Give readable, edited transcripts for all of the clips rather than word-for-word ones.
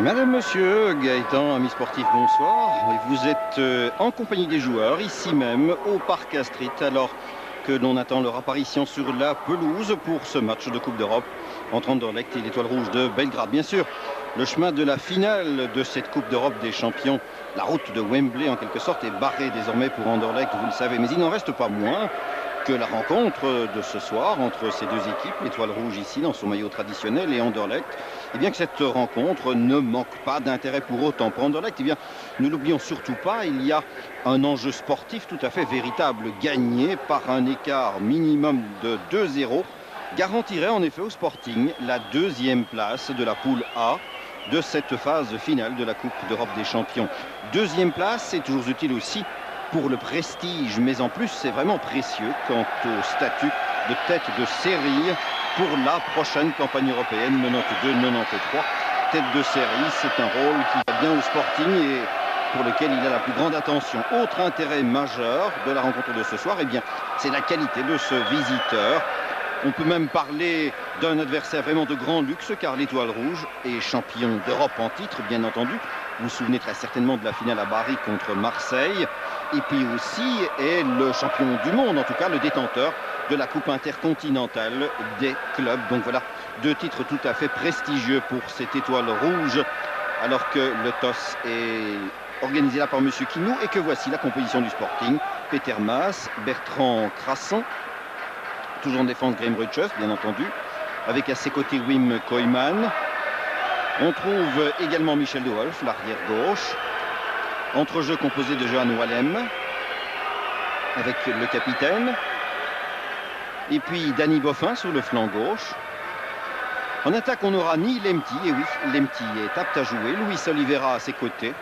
Madame, monsieur, Gaëtan, amis sportifs, bonsoir. Et vous êtes en compagnie des joueurs, ici même, au Parc Astrid, alors que l'on attend leur apparition sur la pelouse pour ce match de Coupe d'Europe entre Anderlecht et l'Étoile Rouge de Belgrade. Bien sûr, le chemin de la finale de cette Coupe d'Europe des champions, la route de Wembley en quelque sorte, est barrée désormais pour Anderlecht, vous le savez. Mais il n'en reste pas moins que la rencontre de ce soir entre ces deux équipes, l'Étoile Rouge ici dans son maillot traditionnel et Anderlecht, et bien que cette rencontre ne manque pas d'intérêt pour autant pour Anderlecht, et bien ne l'oublions surtout pas, il y a un enjeu sportif tout à fait véritable. Gagné par un écart minimum de 2-0 garantirait en effet au Sporting la deuxième place de la poule A de cette phase finale de la Coupe d'Europe des champions. Deuxième place, c'est toujours utile aussi pour le prestige, mais en plus c'est vraiment précieux quant au statut de tête de série pour la prochaine campagne européenne 92-93. Tête de série, c'est un rôle qui va bien au Sporting et pour lequel il a la plus grande attention. Autre intérêt majeur de la rencontre de ce soir, eh bien, c'est la qualité de ce visiteur. On peut même parler d'un adversaire vraiment de grand luxe, car l'Étoile Rouge est champion d'Europe en titre, bien entendu. Vous vous souvenez très certainement de la finale à Bari contre Marseille. Et puis aussi est le champion du monde, en tout cas le détenteur de la Coupe intercontinentale des clubs. Donc voilà, deux titres tout à fait prestigieux pour cette Étoile Rouge, alors que le TOS est organisé là par M. Kinou et que voici la composition du Sporting. Peter Maas, Bertrand Crassan, toujours en défense Graham Rutschus, bien entendu, avec à ses côtés Wim Koyman. On trouve également Michel de Wolf, l'arrière gauche. Entrejeu composé de Johan Wallem, avec le capitaine. Et puis Danny Boffin sur le flanc gauche. En attaque, on n'aura ni Lemty, et oui, Lemty est apte à jouer. Luis Oliveira à ses côtés.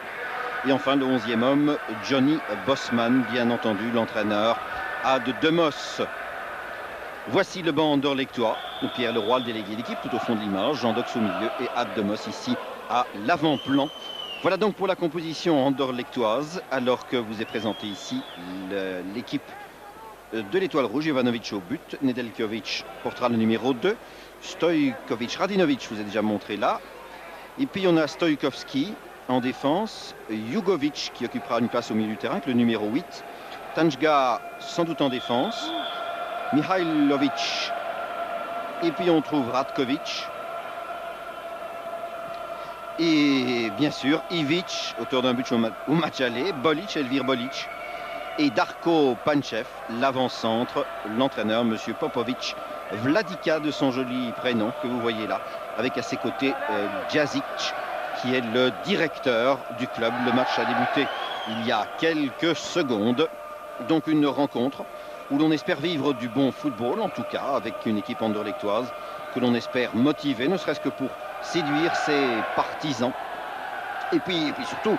Et enfin, le 11e homme, Johnny Bosman, bien entendu, l'entraîneur Ad Demos. Voici le banc anderlechtois. Pierre Leroy, le délégué d'équipe, tout au fond de l'image. Jean Dox au milieu et Ad Demos ici à l'avant-plan. Voilà donc pour la composition anderlechtoise, alors que vous est présentée ici l'équipe de l'Étoile Rouge. Jovanovic au but, Nedeljkovic portera le numéro 2, Stojkovic, Radinovic vous ai déjà montré là. Et puis on a Stojkovski en défense, Jugovic qui occupera une place au milieu du terrain avec le numéro 8, Tanjga sans doute en défense, Mihailovic, et puis on trouve Ratkovic. Et bien sûr, Ivic, auteur d'un but au match aller, Bolic, Elvir Bolic, et Darko Panchev, l'avant-centre, l'entraîneur, M. Popovic Vladika, de son joli prénom que vous voyez là, avec à ses côtés Djazic, qui est le directeur du club. Le match a débuté il y a quelques secondes, donc une rencontre où l'on espère vivre du bon football, en tout cas, avec une équipe anderlechtoise que l'on espère motiver, ne serait-ce que pour séduire ses partisans. Et puis surtout,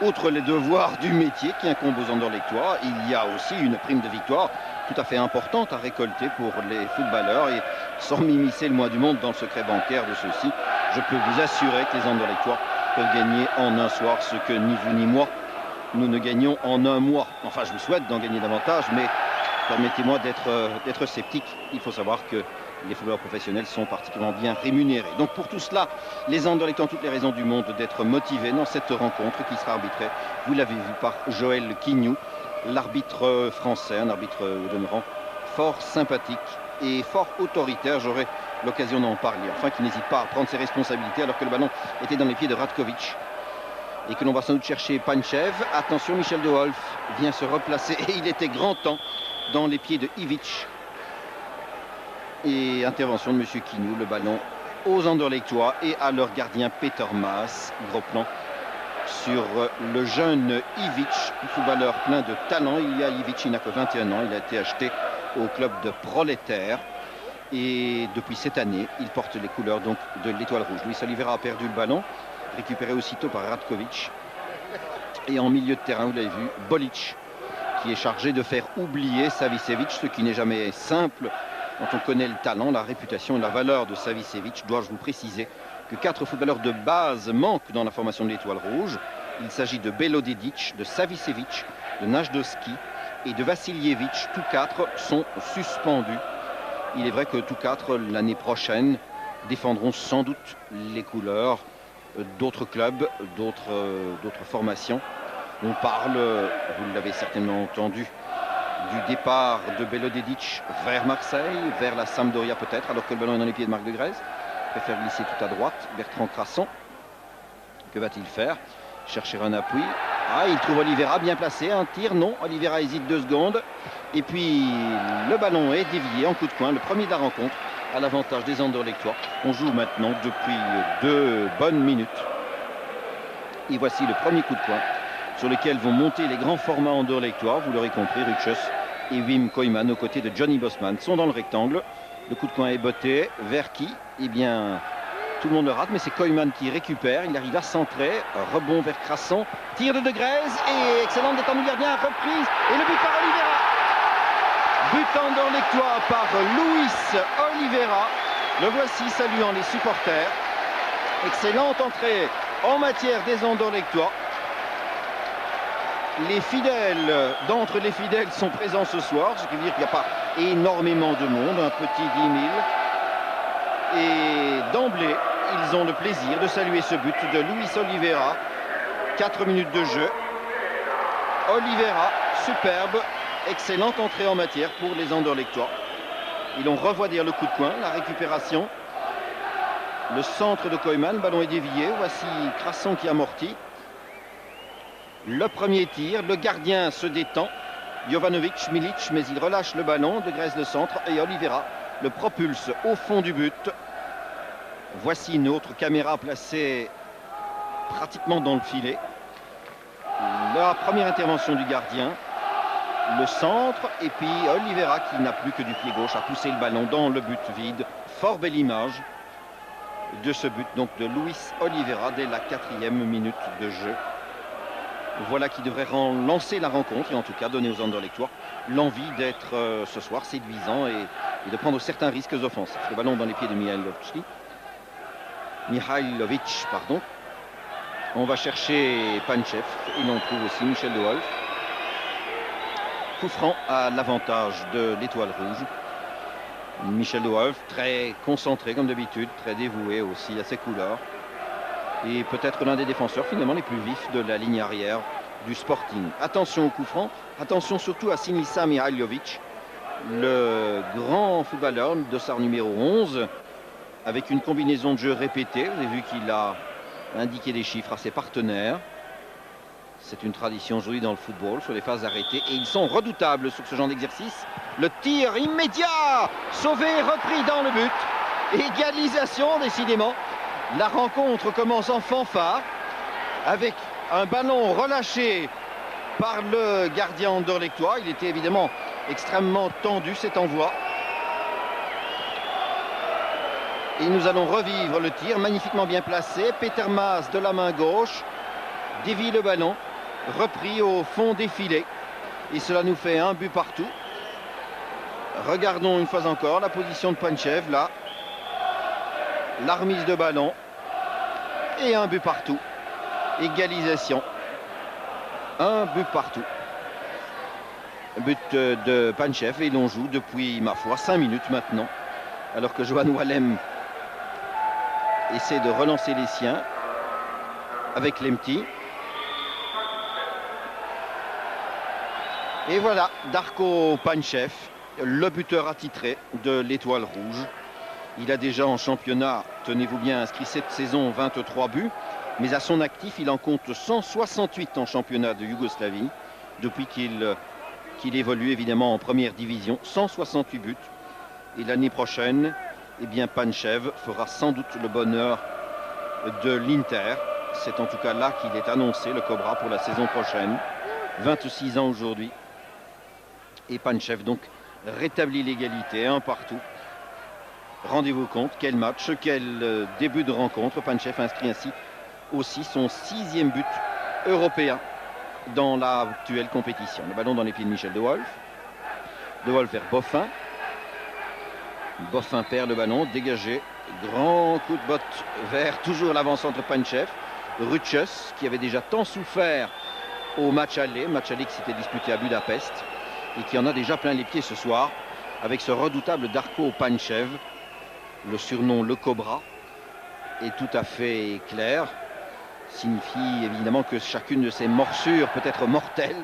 outre les devoirs du métier qui incombent aux anderlechtois, il y a aussi une prime de victoire tout à fait importante à récolter pour les footballeurs. Et sans m'immiscer le moins du monde dans le secret bancaire de ceux-ci, je peux vous assurer que les anderlechtois peuvent gagner en un soir ce que ni vous ni moi nous ne gagnons en un mois. Enfin, je vous souhaite d'en gagner davantage, mais permettez-moi d'être sceptique. Il faut savoir que les footballeurs professionnels sont particulièrement bien rémunérés. Donc pour tout cela, les Anderlecht ont toutes les raisons du monde d'être motivés dans cette rencontre qui sera arbitrée, vous l'avez vu, par Joël Quignou, l'arbitre français, un arbitre au demeurant fort sympathique et fort autoritaire. J'aurai l'occasion d'en parler. Enfin, qui n'hésite pas à prendre ses responsabilités alors que le ballon était dans les pieds de Ratkovic. Et que l'on va sans doute chercher Panchev. Attention, Michel de Wolf vient se replacer et il était grand temps dans les pieds de Ivic. Et intervention de M. Quignou, le ballon aux Anderlechtois et à leur gardien Peter Maas. Gros plan sur le jeune Ivic, footballeur plein de talent. Ivic, il n'a que 21 ans, il a été acheté au club de Prolétaire. Et depuis cette année, il porte les couleurs donc de l'Étoile Rouge. Luis Oliveira a perdu le ballon, récupéré aussitôt par Ratkovic. Et en milieu de terrain, vous l'avez vu, Bolic, qui est chargé de faire oublier Savicevic, ce qui n'est jamais simple quand on connaît le talent, la réputation et la valeur de Savicevic. Dois-je vous préciser que 4 footballeurs de base manquent dans la formation de l'Étoile Rouge. Il s'agit de Belodedic, de Savicevic, de Najdowski et de Vasiljevic. Tous 4 sont suspendus. Il est vrai que tous 4, l'année prochaine, défendront sans doute les couleurs d'autres clubs, d'autres formations. On parle, vous l'avez certainement entendu, du départ de Belodedic vers Marseille, vers la Sampdoria peut-être, alors que le ballon est dans les pieds de Marc de Grèze. Il préfère glisser tout à droite. Bertrand Crasson, que va-t-il faire? Chercher un appui. Ah, il trouve Oliveira bien placé. Un tir, non. Oliveira hésite 2 secondes. Et puis, le ballon est dévié en coup de coin. Le premier de la rencontre à l'avantage des Anderlechtois. On joue maintenant depuis 2 bonnes minutes. Et voici le premier coup de coin sur lequel vont monter les grands formats Anderlechtois. Vous l'aurez compris, Rutschus et Wim Koyman aux côtés de Johnny Bosman sont dans le rectangle. Le coup de coin est botté. Vers qui? Eh bien, tout le monde le rate, mais c'est Koyman qui récupère. Il arrive à centrer. Rebond vers Crasson. Tir de Grèze et excellente détente du gardien. Reprise. Et le but par Oliveira. But Anderlechtois par Luis Oliveira. Le voici saluant les supporters. Excellente entrée en matière des Anderlechtois. Les fidèles, d'entre les fidèles sont présents ce soir, ce qui veut dire qu'il n'y a pas énormément de monde, un petit 10 000. Et d'emblée, ils ont le plaisir de saluer ce but de Luis Oliveira. 4 minutes de jeu. Oliveira, superbe, excellente entrée en matière pour les Anderlechtois. Et l'on revoit dire le coup de coin, la récupération. Le centre de Koyman, le ballon est dévié. Voici Crasson qui amortit. Le premier tir, le gardien se détend. Jovanovic, Milic, mais il relâche le ballon. De Grèze le centre et Oliveira le propulse au fond du but. Voici une autre caméra placée pratiquement dans le filet. La première intervention du gardien. Le centre et puis Oliveira qui n'a plus que du pied gauche a poussé le ballon dans le but vide. Fort belle image de ce but donc de Luis Oliveira dès la 4e minute de jeu. Voilà qui devrait lancer la rencontre et en tout cas donner aux Anderlechtois l'envie d'être ce soir séduisant et de prendre certains risques offensifs. Le ballon dans les pieds de Mihailovic, pardon. On va chercher Panchev et l'on trouve aussi Michel de Wolf. Coup franc à l'avantage de l'Étoile Rouge. Michel de Wolf, très concentré comme d'habitude, très dévoué aussi à ses couleurs. Et peut-être l'un des défenseurs finalement les plus vifs de la ligne arrière du Sporting. Attention au coup franc, attention surtout à Sinisa Mihailovic, le grand footballeur de dossard numéro 11, avec une combinaison de jeu répétée. Vous avez vu qu'il a indiqué des chiffres à ses partenaires. C'est une tradition aujourd'hui dans le football, sur les phases arrêtées. Et ils sont redoutables sur ce genre d'exercice. Le tir immédiat, sauvé, repris dans le but. Égalisation, décidément. La rencontre commence en fanfare, avec un ballon relâché par le gardien Anderlechtois. Il était évidemment extrêmement tendu, cet envoi. Et nous allons revivre le tir, magnifiquement bien placé. Peter Maas de la main gauche dévie le ballon. Repris au fond des filets et cela nous fait un but partout. Regardons une fois encore la position de Panchev là, la remise de ballon et un but partout. Égalisation, un but partout. But de Panchev et l'on joue depuis ma foi 5 minutes maintenant, alors que Johan Wallem essaie de relancer les siens avec Lemty. Et voilà, Darko Panchev, le buteur attitré de l'Étoile Rouge. Il a déjà en championnat, tenez-vous bien, inscrit cette saison 23 buts. Mais à son actif, il en compte 168 en championnat de Yougoslavie. Depuis qu'il évolue évidemment en première division, 168 buts. Et l'année prochaine, eh bien Panchev fera sans doute le bonheur de l'Inter. C'est en tout cas là qu'il est annoncé, le Cobra, pour la saison prochaine. 26 ans aujourd'hui. Et Panchev donc rétablit l'égalité, un partout. Rendez-vous compte, quel match, quel début de rencontre. Panchev inscrit ainsi aussi son 6e but européen dans l'actuelle compétition. Le ballon dans les pieds de Michel de Wolf. De Wolf vers Boffin. Boffin perd le ballon, dégagé. Grand coup de botte vers toujours l'avant-centre Panchev. Rutschus qui avait déjà tant souffert au match aller qui s'était disputé à Budapest. Et qui en a déjà plein les pieds ce soir avec ce redoutable Darko Panchev, le surnom le Cobra. est tout à fait clair. Signifie évidemment que chacune de ces morsures peut être mortelle.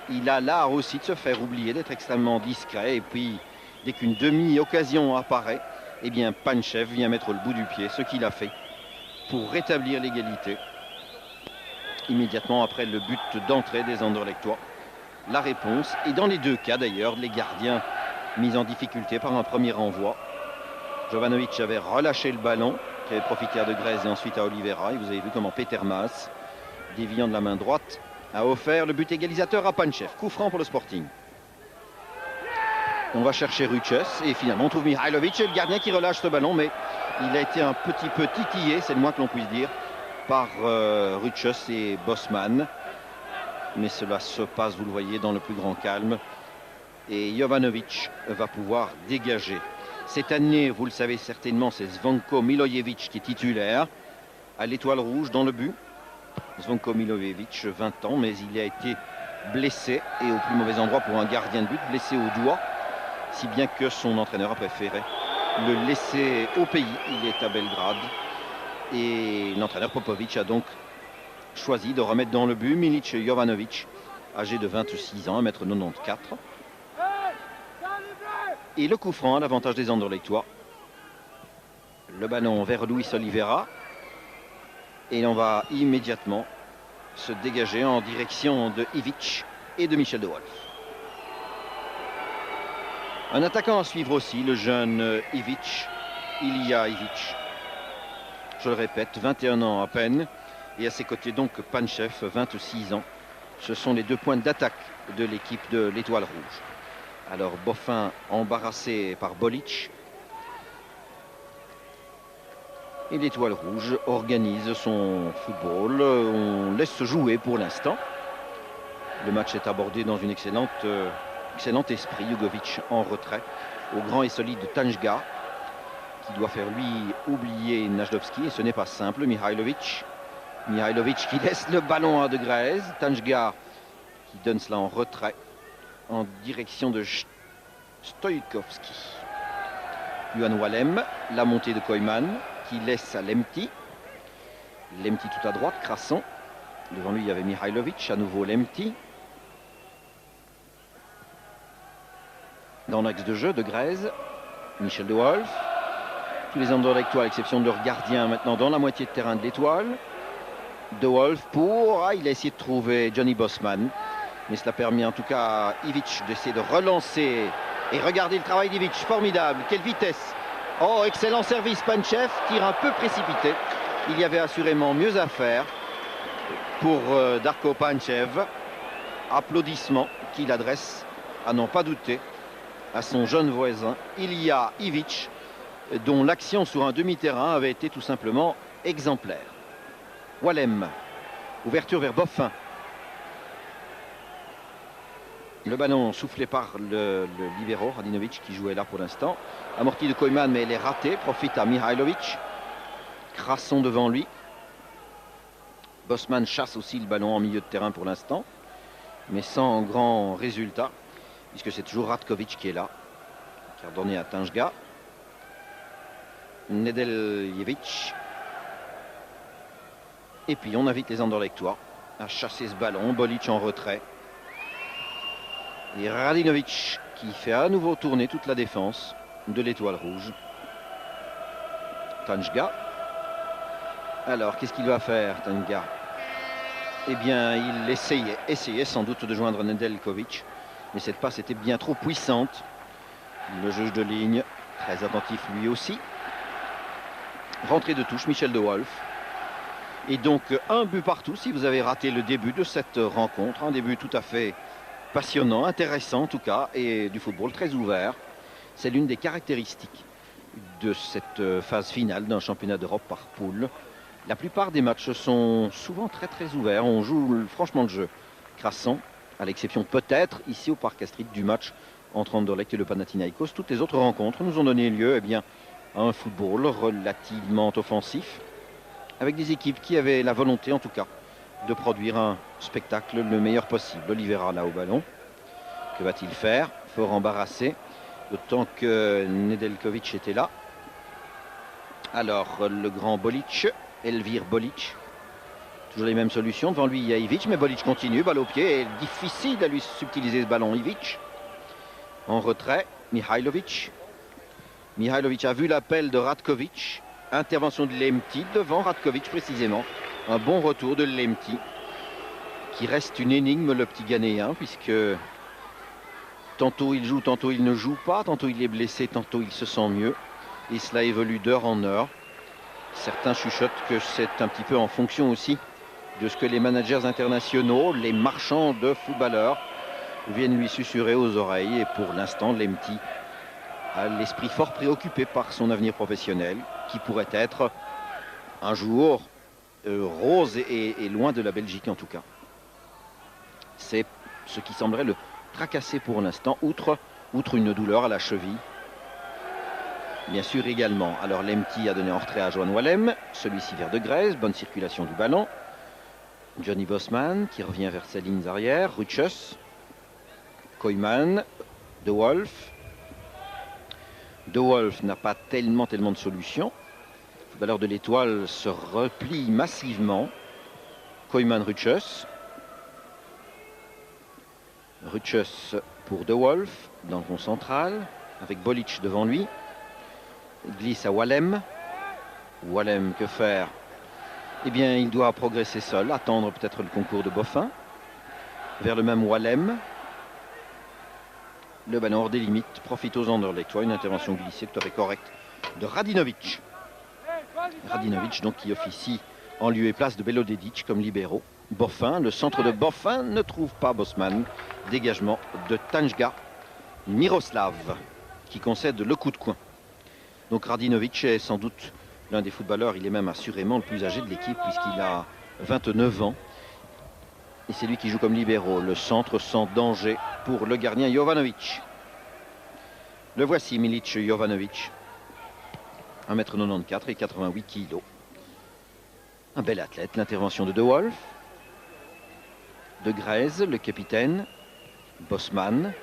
Il a l'art aussi de se faire oublier, d'être extrêmement discret. Et puis, dès qu'une demi-occasion apparaît, eh bien, Panchev vient mettre le bout du pied, ce qu'il a fait pour rétablir l'égalité. Immédiatement après le but d'entrée des Anderlechtois. La réponse, et dans les deux cas d'ailleurs, les gardiens mis en difficulté par un premier renvoi. Jovanovic avait relâché le ballon, qui avait profité à De Grez et ensuite à Oliveira. Et vous avez vu comment Peter Maas, déviant de la main droite, a offert le but égalisateur à Panchev. Coup franc pour le Sporting. On va chercher Ruches et finalement on trouve Mihailovic, et le gardien qui relâche ce ballon, mais il a été un petit peu titillé, c'est le moins que l'on puisse dire, par Ruches et Bosman. Mais cela se passe, vous le voyez, dans le plus grand calme. Et Jovanovic va pouvoir dégager. Cette année, vous le savez certainement, c'est Zvonko Milojevic qui est titulaire à l'Étoile Rouge dans le but. Zvonko Milojevic, 20 ans, mais il a été blessé et au plus mauvais endroit pour un gardien de but, blessé au doigt, si bien que son entraîneur a préféré le laisser au pays. Il est à Belgrade et l'entraîneur Popovic a donc choisi de remettre dans le but Milic Jovanovic, âgé de 26 ans, 1m94. Et le coup franc à l'avantage des Anderlechtois. Le ballon vers Luis Oliveira. Et on va immédiatement se dégager en direction de Ivic et de Michel de Wolf. Un attaquant à suivre aussi, le jeune Ivic, Ilija Ivic. Je le répète, 21 ans à peine. Et à ses côtés donc Panchev, 26 ans. Ce sont les deux points d'attaque de l'équipe de l'Étoile Rouge. Alors Boffin embarrassé par Bolic. Et l'Étoile Rouge organise son football. On laisse jouer pour l'instant. Le match est abordé dans une excellent esprit. Jugovic en retrait au grand et solide Tanjga, qui doit faire lui oublier Najdovski. Et ce n'est pas simple. Mihailovic qui laisse le ballon à De Grez. Tanjga qui donne cela en retrait en direction de Stoikovski. Yuan Walem, la montée de Koyman qui laisse à Lemti. Lemti tout à droite, Crasson. Devant lui, il y avait Mihailovic, à nouveau Lemti. Dans l'axe de jeu, De Grez, Michel de Wolf. Tous les Anderlechtois, à l'exception de leur gardien, maintenant dans la moitié de terrain de l'Étoile. De Wolf pour... il a essayé de trouver Johnny Bosman. Mais cela permet en tout cas à Ivic d'essayer de relancer. Et regardez le travail d'Ivic, formidable. Quelle vitesse! Oh, excellent service, Panchev, tir un peu précipité. Il y avait assurément mieux à faire pour Darko Panchev. Applaudissements qu'il adresse, à n'en pas douter, à son jeune voisin, Ilija Ivic, dont l'action sur un demi-terrain avait été tout simplement exemplaire. Walem, ouverture vers Boffin. Le ballon soufflé par le libéro, Radinovic, qui jouait là pour l'instant. Amorti de Koyman, mais elle est ratée. Profite à Mihailovic. Crasson devant lui. Bosman chasse aussi le ballon en milieu de terrain pour l'instant, mais sans grand résultat, puisque c'est toujours Ratkovic qui est là, qui a redonné à Tanjga. Nedeljevic. Et puis on invite les Anderlechtois à chasser ce ballon. Bolic en retrait. Et Radinovic qui fait à nouveau tourner toute la défense de l'Étoile Rouge. Tanjga. Alors, qu'est-ce qu'il va faire, Tanjga? Eh bien, il essayait sans doute de joindre Nedeljkovic. Mais cette passe était bien trop puissante. Le juge de ligne, très attentif lui aussi. Rentrée de touche, Michel de Wolf. Et donc, un but partout si vous avez raté le début de cette rencontre. Un début tout à fait passionnant, intéressant en tout cas, et du football très ouvert. C'est l'une des caractéristiques de cette phase finale d'un championnat d'Europe par poule. La plupart des matchs sont souvent très très ouverts. On joue franchement le jeu. Crasson, à l'exception peut-être ici au Parc Astrid du match entre Anderlecht et le Panathinaikos. Toutes les autres rencontres nous ont donné lieu à un football relativement offensif, avec des équipes qui avaient la volonté en tout cas de produire un spectacle le meilleur possible. Oliveira là au ballon. Que va-t-il faire? Fort embarrassé, d'autant que Nedeljkovic était là. Alors, le grand Bolic, Elvir Bolic. Toujours les mêmes solutions. Devant lui, il y a Ivic, mais Bolic continue. Balle au pied. Et difficile à lui subtiliser ce ballon. Ivic. En retrait, Mihailovic. Mihailovic a vu l'appel de Ratkovic. Intervention de Lemti devant Ratkovic précisément. Un bon retour de Lemti. Qui reste une énigme, le petit Ghanéen, puisque tantôt il joue, tantôt il ne joue pas. Tantôt il est blessé, tantôt il se sent mieux. Et cela évolue d'heure en heure. Certains chuchotent que c'est un petit peu en fonction aussi de ce que les managers internationaux, les marchands de footballeurs, viennent lui susurrer aux oreilles. Et pour l'instant, Lemti a l'esprit fort préoccupé par son avenir professionnel, qui pourrait être un jour rose et loin de la Belgique en tout cas. C'est ce qui semblerait le tracasser pour l'instant, outre une douleur à la cheville. Bien sûr également. Alors Lemti a donné en retrait à Johan Wallem, celui-ci vers De Greyse, bonne circulation du ballon. Johnny Bosman qui revient vers ses lignes arrière, Rutschus, Koyman, De Wolf. De Wolf n'a pas tellement de solutions. Le footballeur de l'Étoile se replie massivement. Koyman, Rutschus. Rutschus pour De Wolf dans le rond central, avec Bolic devant lui. Glisse à Wallem. Wallem, que faire? Eh bien, il doit progresser seul, attendre peut-être le concours de Boffin. Vers le même Wallem. Le ballon hors des limites, profite aux Anderlechtois. Une intervention glissée tout à fait correcte de Radinovic. Radinovic, donc, qui officie en lieu et place de Belodedic comme libéraux. Boffin, le centre de Boffin ne trouve pas Bosman. Dégagement de Tanjga. Miroslav, qui concède le coup de coin. Donc Radinovic est sans doute l'un des footballeurs, il est même assurément le plus âgé de l'équipe puisqu'il a 29 ans. Et c'est lui qui joue comme libéraux. Le centre sans danger pour le gardien Jovanovic. Le voici, Milic Jovanovic. 1m94 et 88 kg. Un bel athlète. L'intervention de Wolf. De Greyse, le capitaine. Bosman,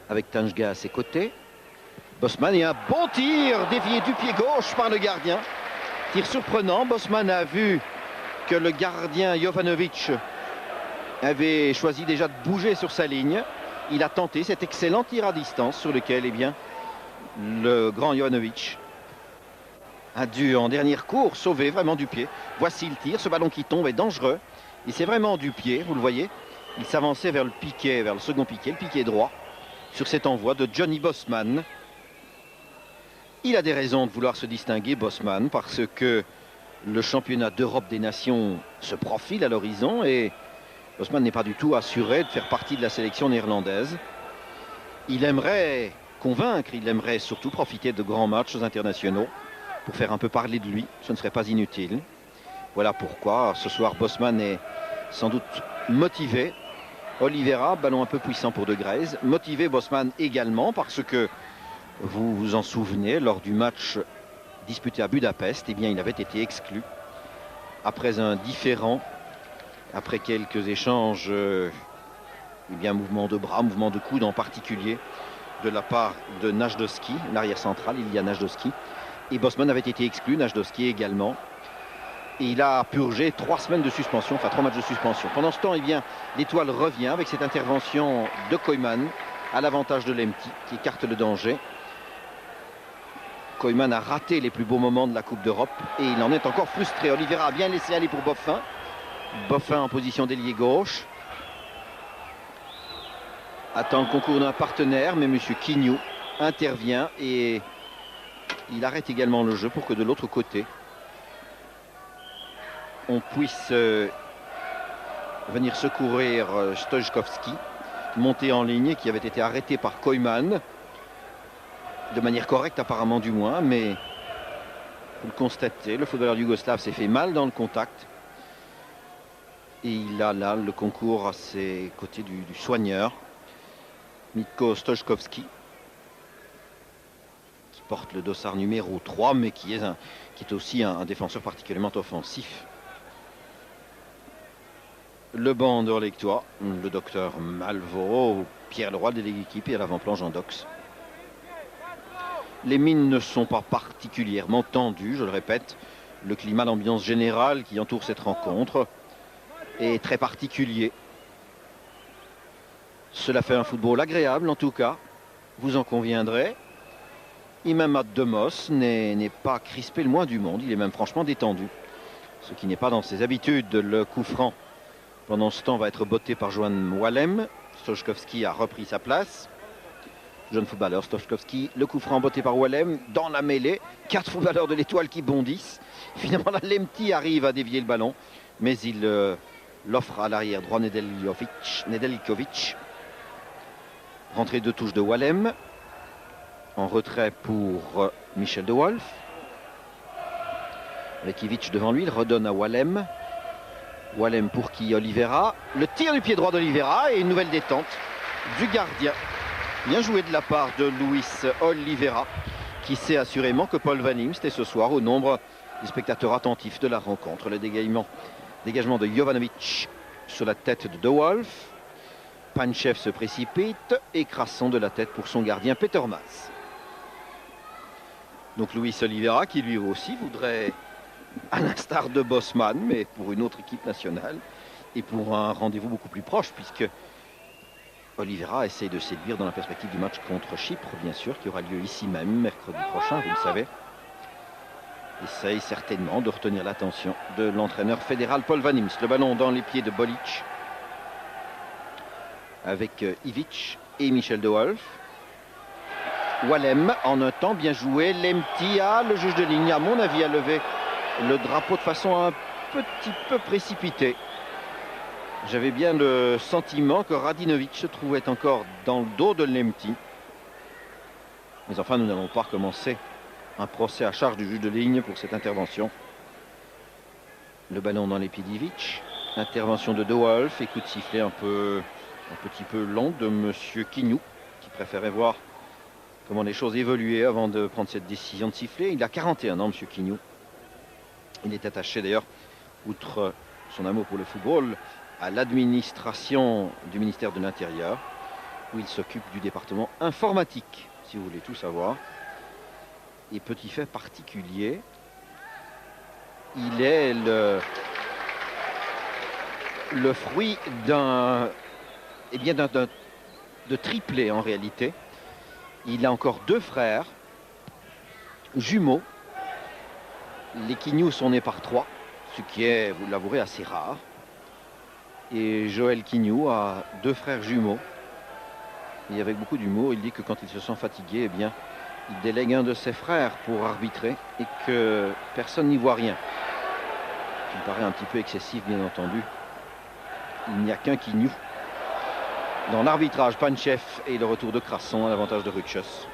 avec Tanjga à ses côtés. Bosman et un bon tir dévié du pied gauche par le gardien. Tir surprenant. Bosman a vu que le gardien Jovanovic avait choisi déjà de bouger sur sa ligne. Il a tenté cet excellent tir à distance sur lequel, eh bien, le grand Jovanovic a dû en dernière course sauver vraiment du pied. Voici le tir. Ce ballon qui tombe est dangereux. Et c'est vraiment du pied, vous le voyez. Il s'avançait vers le piquet, vers le second piquet, le piquet droit, sur cet envoi de Johnny Bosman. Il a des raisons de vouloir se distinguer, Bosman, parce que le championnat d'Europe des Nations se profile à l'horizon et Bosman n'est pas du tout assuré de faire partie de la sélection néerlandaise. Il aimerait convaincre, il aimerait surtout profiter de grands matchs internationaux pour faire un peu parler de lui. Ce ne serait pas inutile. Voilà pourquoi ce soir Bosman est sans doute motivé. Oliveira, ballon un peu puissant pour De Greyse. Motivé Bosman également parce que, vous vous en souvenez, lors du match disputé à Budapest, eh bien, il avait été exclu après un différend, après quelques échanges, eh bien, mouvement de bras, mouvement de coude en particulier, de la part de Najdowski, l'arrière central, il y a Najdowski. Et Bosman avait été exclu, Najdowski également. Et il a purgé 3 semaines de suspension, enfin 3 matchs de suspension. Pendant ce temps, eh bien, l'Étoile revient avec cette intervention de Koyman à l'avantage de Lemti qui écarte le danger. Koyman a raté les plus beaux moments de la Coupe d'Europe et il en est encore frustré. Oliveira a bien laissé aller pour Boffin. Boffin en position d'ailier gauche. Attend le concours d'un partenaire, mais M. Quignou intervient et il arrête également le jeu pour que de l'autre côté, on puisse venir secourir Stojkovski, monté en ligne, qui avait été arrêté par Koyman, de manière correcte apparemment du moins, mais vous le constatez, le footballeur yougoslave s'est fait mal dans le contact. Et il a là le concours à ses côtés du soigneur, Mitko Stojkovski, qui porte le dossard numéro 3, mais qui est aussi un défenseur particulièrement offensif. Le banc anderlechtois, le docteur Malvaux, Pierre Leroy, délégué équipe et à l'avant-plan Jean Dox. Les mines ne sont pas particulièrement tendues, je le répète. Le climat, l'ambiance générale qui entoure cette rencontre est très particulier. Cela fait un football agréable en tout cas, vous en conviendrez. Et même Matt Demos n'est pas crispé le moins du monde, il est même franchement détendu. Ce qui n'est pas dans ses habitudes. Le coup franc pendant ce temps va être botté par Johan Wallem. Stochkowski a repris sa place. Jeune footballeur Stochkowski, le coup franc botté par Wallem dans la mêlée. 4 footballeurs de l'Étoile qui bondissent. Finalement, Lemti arrive à dévier le ballon, mais il l'offre à l'arrière droit Nedeljkovic. Rentrée de touche de Wallem. En retrait pour Michel De Wolf. Rekiewicz devant lui, il redonne à Wallem. Wallem pour qui? Oliveira. Le tir du pied droit d'Oliveira et une nouvelle détente du gardien. Bien joué de la part de Luis Oliveira, qui sait assurément que Paul Van Imst est ce soir au nombre des spectateurs attentifs de la rencontre. Le dégagement de Jovanovic sur la tête de De Wolf. Panchev se précipite, écrasant de la tête pour son gardien Peter Maas. Donc Luis Oliveira qui lui aussi voudrait, à l'instar de Bosman, mais pour une autre équipe nationale et pour un rendez-vous beaucoup plus proche, puisque Oliveira essaye de séduire dans la perspective du match contre Chypre, bien sûr, qui aura lieu ici même mercredi prochain, vous le savez. Essaye certainement de retenir l'attention de l'entraîneur fédéral Paul Van Imst. Le ballon dans les pieds de Bolic avec Ivic et Michel De Wolf. Wallem en un temps bien joué. Lemti, le juge de ligne, à mon avis, a levé le drapeau de façon un petit peu précipitée. J'avais bien le sentiment que Radinovic se trouvait encore dans le dos de Lemti. Mais enfin, nous n'allons pas recommencer un procès à charge du juge de ligne pour cette intervention. Le ballon dans les pieds d'Ivic. Intervention de De Wolf et coup de sifflet un petit peu long de Monsieur Quignou, qui préférait voir comment les choses évoluaient avant de prendre cette décision de siffler. Il a 41 ans, Monsieur Quignou. Il est attaché d'ailleurs, outre son amour pour le football, à l'administration du ministère de l'Intérieur, où il s'occupe du département informatique, si vous voulez tout savoir. Et petit fait particulier, il est le fruit de triplé en réalité. Il a encore 2 frères jumeaux. Les Quignou sont nés par 3, ce qui est, vous l'avouerez, assez rare. Et Joël Quignou a 2 frères jumeaux. Et avec beaucoup d'humour, il dit que quand il se sent fatigué, eh bien, il délègue un de ses frères pour arbitrer et que personne n'y voit rien. Ce qui me paraît un petit peu excessif, bien entendu. Il n'y a qu'un Quignou. Dans l'arbitrage, Panchev et le retour de Crasson à l'avantage de Rutschus.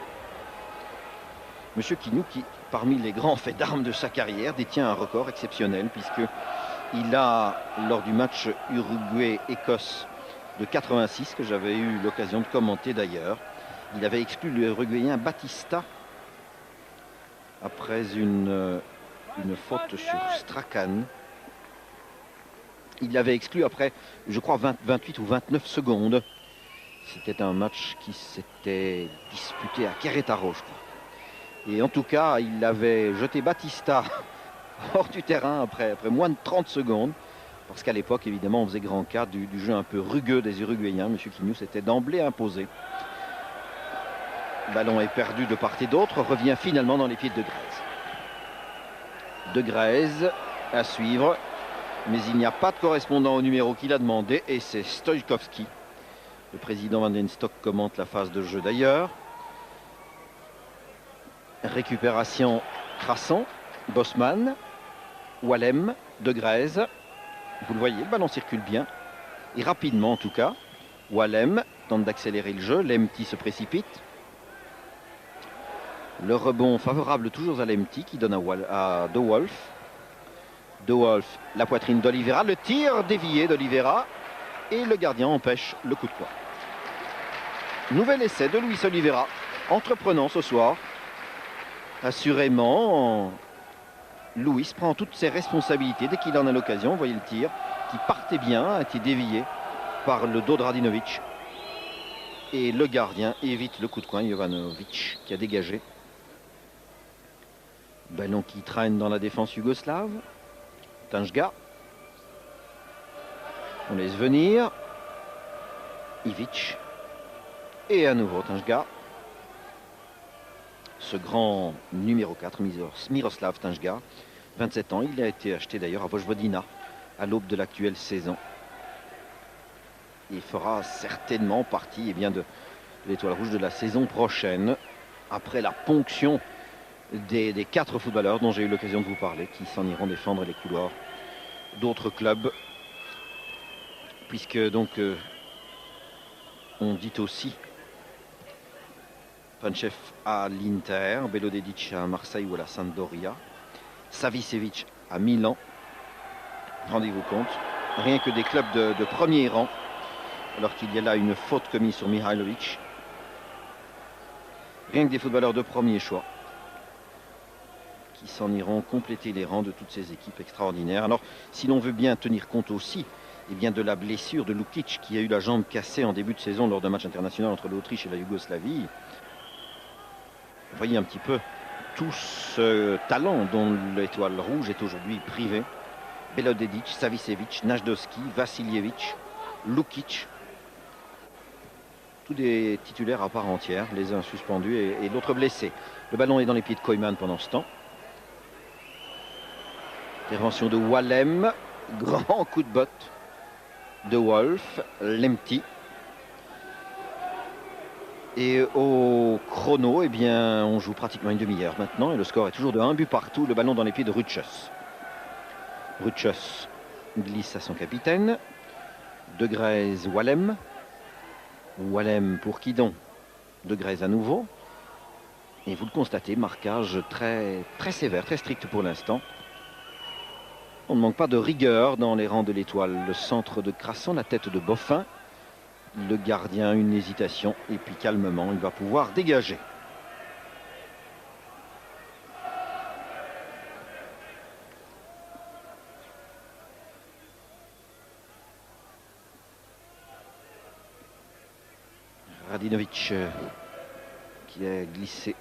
Monsieur Quignou, qui, parmi les grands faits d'armes de sa carrière, détient un record exceptionnel, puisqu'il a, lors du match Uruguay-Écosse de 86, que j'avais eu l'occasion de commenter d'ailleurs, il avait exclu l'Uruguayen Batista après une faute sur Strachan. Il l'avait exclu après, je crois, 28 ou 29 secondes. C'était un match qui s'était disputé à Querétaro, je crois. Et en tout cas, il avait jeté Batista hors du terrain après moins de 30 secondes. Parce qu'à l'époque, évidemment, on faisait grand cas du jeu un peu rugueux des Uruguayens. Monsieur Quignou s'était d'emblée imposé. Le ballon est perdu de part et d'autre, revient finalement dans les pieds de Grèze. De Grèze à suivre, mais il n'y a pas de correspondant au numéro qu'il a demandé, et c'est Stoichkowski. Le président Van den Stock commente la phase de jeu d'ailleurs. Récupération Crasson, Bosman, Wallem, De Grèze. Vous le voyez, le ballon circule bien, et rapidement en tout cas. Wallem tente d'accélérer le jeu, Lemti se précipite. Le rebond favorable toujours à Lemti qui donne à De Wolf. De Wolf, la poitrine d'Oliveira, le tir dévié d'Oliveira et le gardien empêche le coup de poing. Nouvel essai de Luis Oliveira, entreprenant ce soir. Assurément, Luis prend toutes ses responsabilités dès qu'il en a l'occasion. Vous voyez le tir qui partait bien, a été dévié par le dos de Radinovic. Et le gardien évite le coup de coin, Jovanovic, qui a dégagé Ballon qui traîne dans la défense yougoslave. Tanjga. On laisse venir. Ivic. Et à nouveau Tanjga. Ce grand numéro 4, Miroslav Tanjga, 27 ans. Il a été acheté d'ailleurs à Vojvodina à l'aube de l'actuelle saison. Il fera certainement partie de l'étoile rouge de la saison prochaine, après la ponction des 4 footballeurs dont j'ai eu l'occasion de vous parler, qui s'en iront défendre les couloirs d'autres clubs. Puisque donc on dit aussi Panchev à l'Inter, Belodedic à Marseille ou à la Sampdoria, Savicevic à Milan. Rendez-vous compte, rien que des clubs de premier rang, alors qu'il y a là une faute commise sur Mihailovic. Rien que des footballeurs de premier choix qui s'en iront compléter les rangs de toutes ces équipes extraordinaires. Alors, si l'on veut bien tenir compte aussi de la blessure de Lukic, qui a eu la jambe cassée en début de saison lors d'un match international entre l'Autriche et la Yougoslavie, vous voyez un petit peu tout ce talent dont l'étoile rouge est aujourd'hui privée. Belodedic, Savicevic, Najdowski, Vasiljevic, Lukic, tous des titulaires à part entière, les uns suspendus et l'autre blessés. Le ballon est dans les pieds de Koeman pendant ce temps. Intervention de Wallem, grand coup de botte de Wolf, Lemty. Et au chrono, on joue pratiquement une demi-heure maintenant et le score est toujours de 1 but partout. Le ballon dans les pieds de Ruchus. Ruchus glisse à son capitaine. De Grèze, Wallem. Wallem pour Kidon. De Grèze à nouveau. Et vous le constatez, marquage très sévère, très strict pour l'instant. On ne manque pas de rigueur dans les rangs de l'étoile. Le centre de Crasson, la tête de Boffin. Le gardien, une hésitation. Et puis calmement, il va pouvoir dégager. Radinovic qui a glissé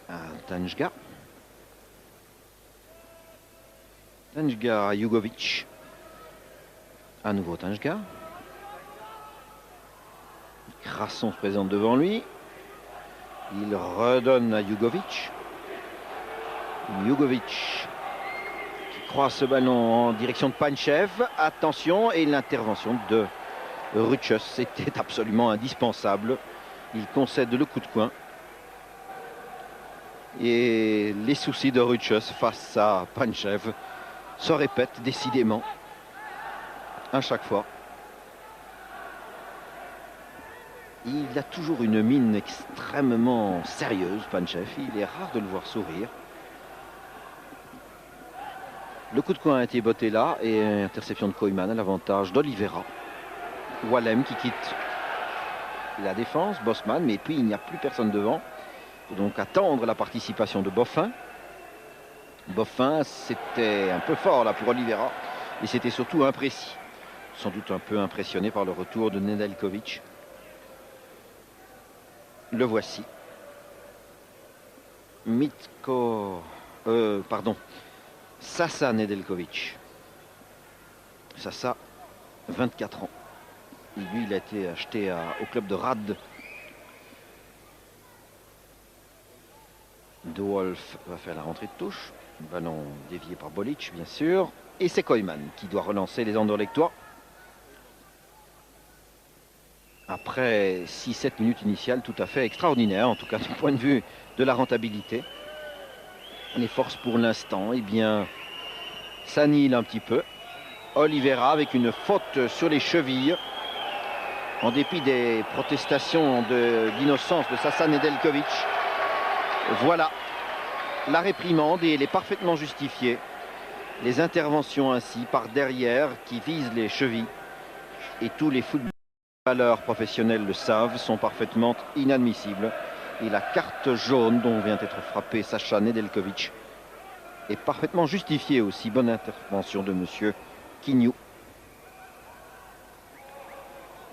à Tanjga. Tanjga à Jugovic. À nouveau Tanjga. Crasson se présente devant lui. Il redonne à Jugovic. Jugovic qui croise ce ballon en direction de Panchev. Attention, et l'intervention de Ruchus, c'était absolument indispensable. Il concède le coup de coin. Et les soucis de Ruchus face à Panchev se répètent décidément à chaque fois. Il a toujours une mine extrêmement sérieuse, Panchev. Il est rare de le voir sourire. Le coup de coin a été botté là et interception de Koeman à l'avantage d'Oliveira. Wallem qui quitte la défense, Bosman, mais puis il n'y a plus personne devant. Il faut donc attendre la participation de Boffin. Boffin, c'était un peu fort là pour Oliveira et c'était surtout imprécis. Sans doute un peu impressionné par le retour de Nedeljkovic. Le voici. Sasa Nedeljkovic. Sasa, 24 ans. Lui, il a été acheté au club de Rad. De Wolf va faire la rentrée de touche. Ballon dévié par Bolic, bien sûr. Et c'est Koeman qui doit relancer les Anderlechtois. Après 6-7 minutes initiales tout à fait extraordinaires, en tout cas du point de vue de la rentabilité. Les forces pour l'instant, s'annihilent un petit peu. Oliveira avec une faute sur les chevilles. En dépit des protestations d'innocence de Sasa Nedeljkovic. Voilà, la réprimande et elle est parfaitement justifiée. Les interventions ainsi par derrière qui visent les chevilles. Et tous les footballeurs professionnels le savent, sont parfaitement inadmissibles. Et la carte jaune dont vient être frappé Sasa Nedeljkovic est parfaitement justifiée aussi. Bonne intervention de monsieur Quignou.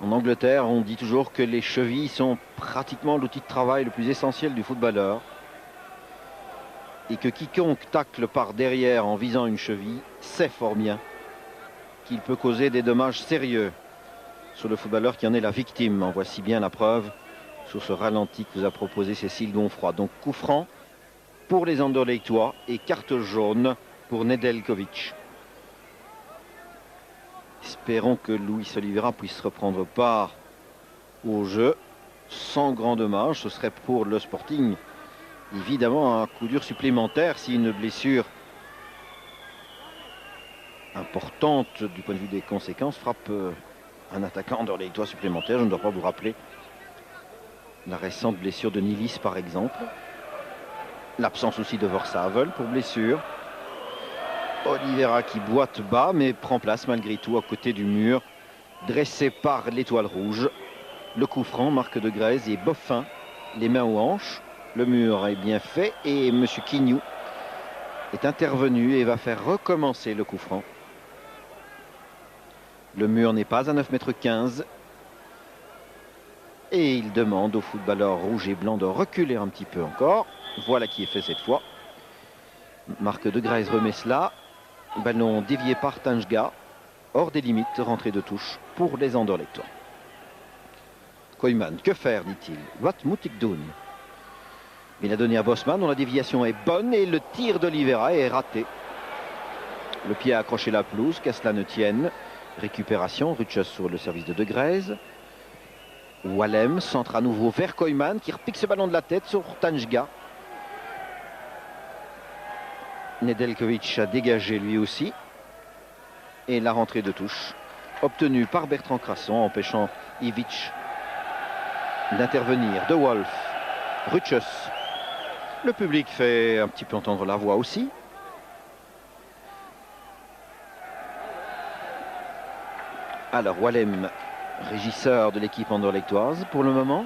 En Angleterre, on dit toujours que les chevilles sont pratiquement l'outil de travail le plus essentiel du footballeur. et que quiconque tacle par derrière en visant une cheville sait fort bien qu'il peut causer des dommages sérieux sur le footballeur qui en est la victime. En voici bien la preuve sur ce ralenti que vous a proposé Cécile Gonfroy. Donc coup franc pour les Anderlechtois et carte jaune pour Nedeljkovic. Espérons que Luis Oliveira puisse reprendre part au jeu sans grand dommage. Ce serait pour le Sporting évidemment un coup dur supplémentaire si une blessure importante du point de vue des conséquences frappe un attaquant Anderlechtois supplémentaire. Je ne dois pas vous rappeler la récente blessure de Nilis par exemple. L'absence aussi de Versavel pour blessure. Oliveira qui boite bas mais prend place malgré tout à côté du mur dressé par l'Étoile Rouge. Le coup franc, Marc de Grèze et Boffin, les mains aux hanches. Le mur est bien fait et M. Quignou est intervenu et va faire recommencer le coup franc. Le mur n'est pas à 9,15 m. Et il demande aux footballeurs rouge et blanc de reculer un petit peu encore. Voilà qui est fait cette fois. Marc de Grèze remet cela. Ballon dévié par Tanjga. Hors des limites, rentrée de touche pour les Anderlechtois. Koyman, que faire, dit-il. Wat moet ik doen? Il a donné à Bosman, dont la déviation est bonne et le tir d'Oliveira est raté. Le pied a accroché la pelouse, qu'à cela ne tienne. Récupération, Rutschus sur le service de Grèze. Wallem centre à nouveau vers Koyman qui repique ce ballon de la tête sur Tanjga. Nedeljkovic a dégagé lui aussi. Et la rentrée de touche obtenue par Bertrand Crasson, empêchant Ivic d'intervenir. De Wolf, Rutschus. Le public fait un petit peu entendre la voix aussi. Alors Wallem, régisseur de l'équipe anderlechtoise pour le moment.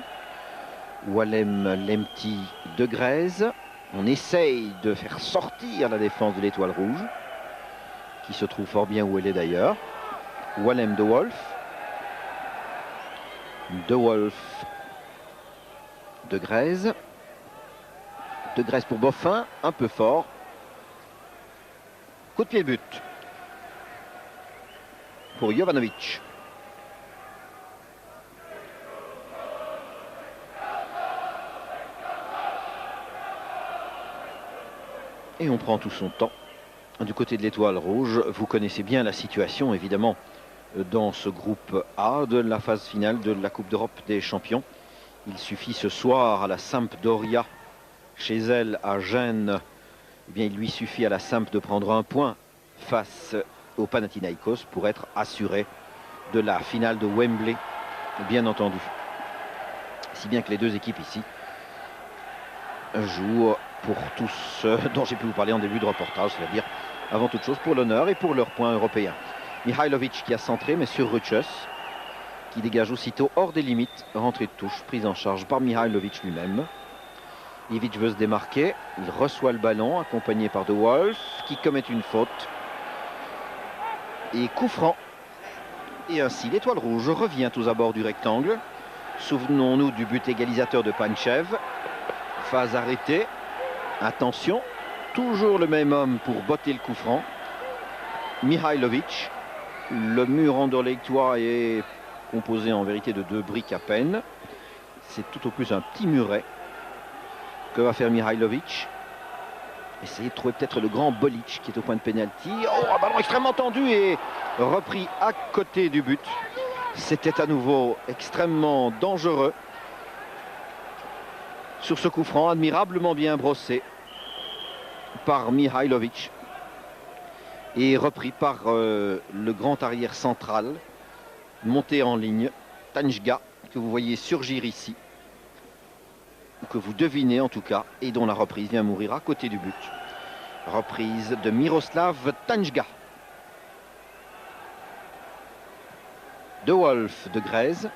Wallem, Lemty, de Grèze. On essaye de faire sortir la défense de l'Étoile Rouge, qui se trouve fort bien où elle est d'ailleurs. Wallem, de Wolf. De Wolf, de Grèze. De Grèze pour Boffin, un peu fort. Coup de pied but pour Jovanovic. Et on prend tout son temps. Du côté de l'Étoile Rouge, vous connaissez bien la situation évidemment dans ce groupe A de la phase finale de la Coupe d'Europe des Champions. Il suffit ce soir à la Sampdoria, chez elle à Gênes, eh bien, il lui suffit à la Samp de prendre un point face au Panathinaikos pour être assuré de la finale de Wembley, bien entendu. Si bien que les deux équipes ici jouent pour tous ceux dont j'ai pu vous parler en début de reportage, c'est-à-dire avant toute chose pour l'honneur et pour leur point européen. Mihajlovic qui a centré, mais sur Rutschus, qui dégage aussitôt hors des limites, rentrée de touche, prise en charge par Mihajlovic lui-même. Ivic veut se démarquer, il reçoit le ballon, accompagné par De Wolf, qui commet une faute. Et coup franc. Et ainsi, l'Étoile Rouge revient aux abords du rectangle. Souvenons-nous du but égalisateur de Panchev. Phase arrêtée. Attention, toujours le même homme pour botter le coup franc. Mihajlovic. Le mur anderlechtois est composé en vérité de 2 briques à peine. C'est tout au plus un petit muret. Que va faire Mihajlovic? Essayer de trouver peut-être le grand Bolic qui est au point de pénalty. Oh, un ballon extrêmement tendu et repris à côté du but. C'était à nouveau extrêmement dangereux. Sur ce coup franc, admirablement bien brossé par Mihajlovic. Et repris par le grand arrière central, monté en ligne, Tanjga, que vous voyez surgir ici. Que vous devinez en tout cas, et dont la reprise vient mourir à côté du but. Reprise de Miroslav Tanjga. De Wolf, de Grèze.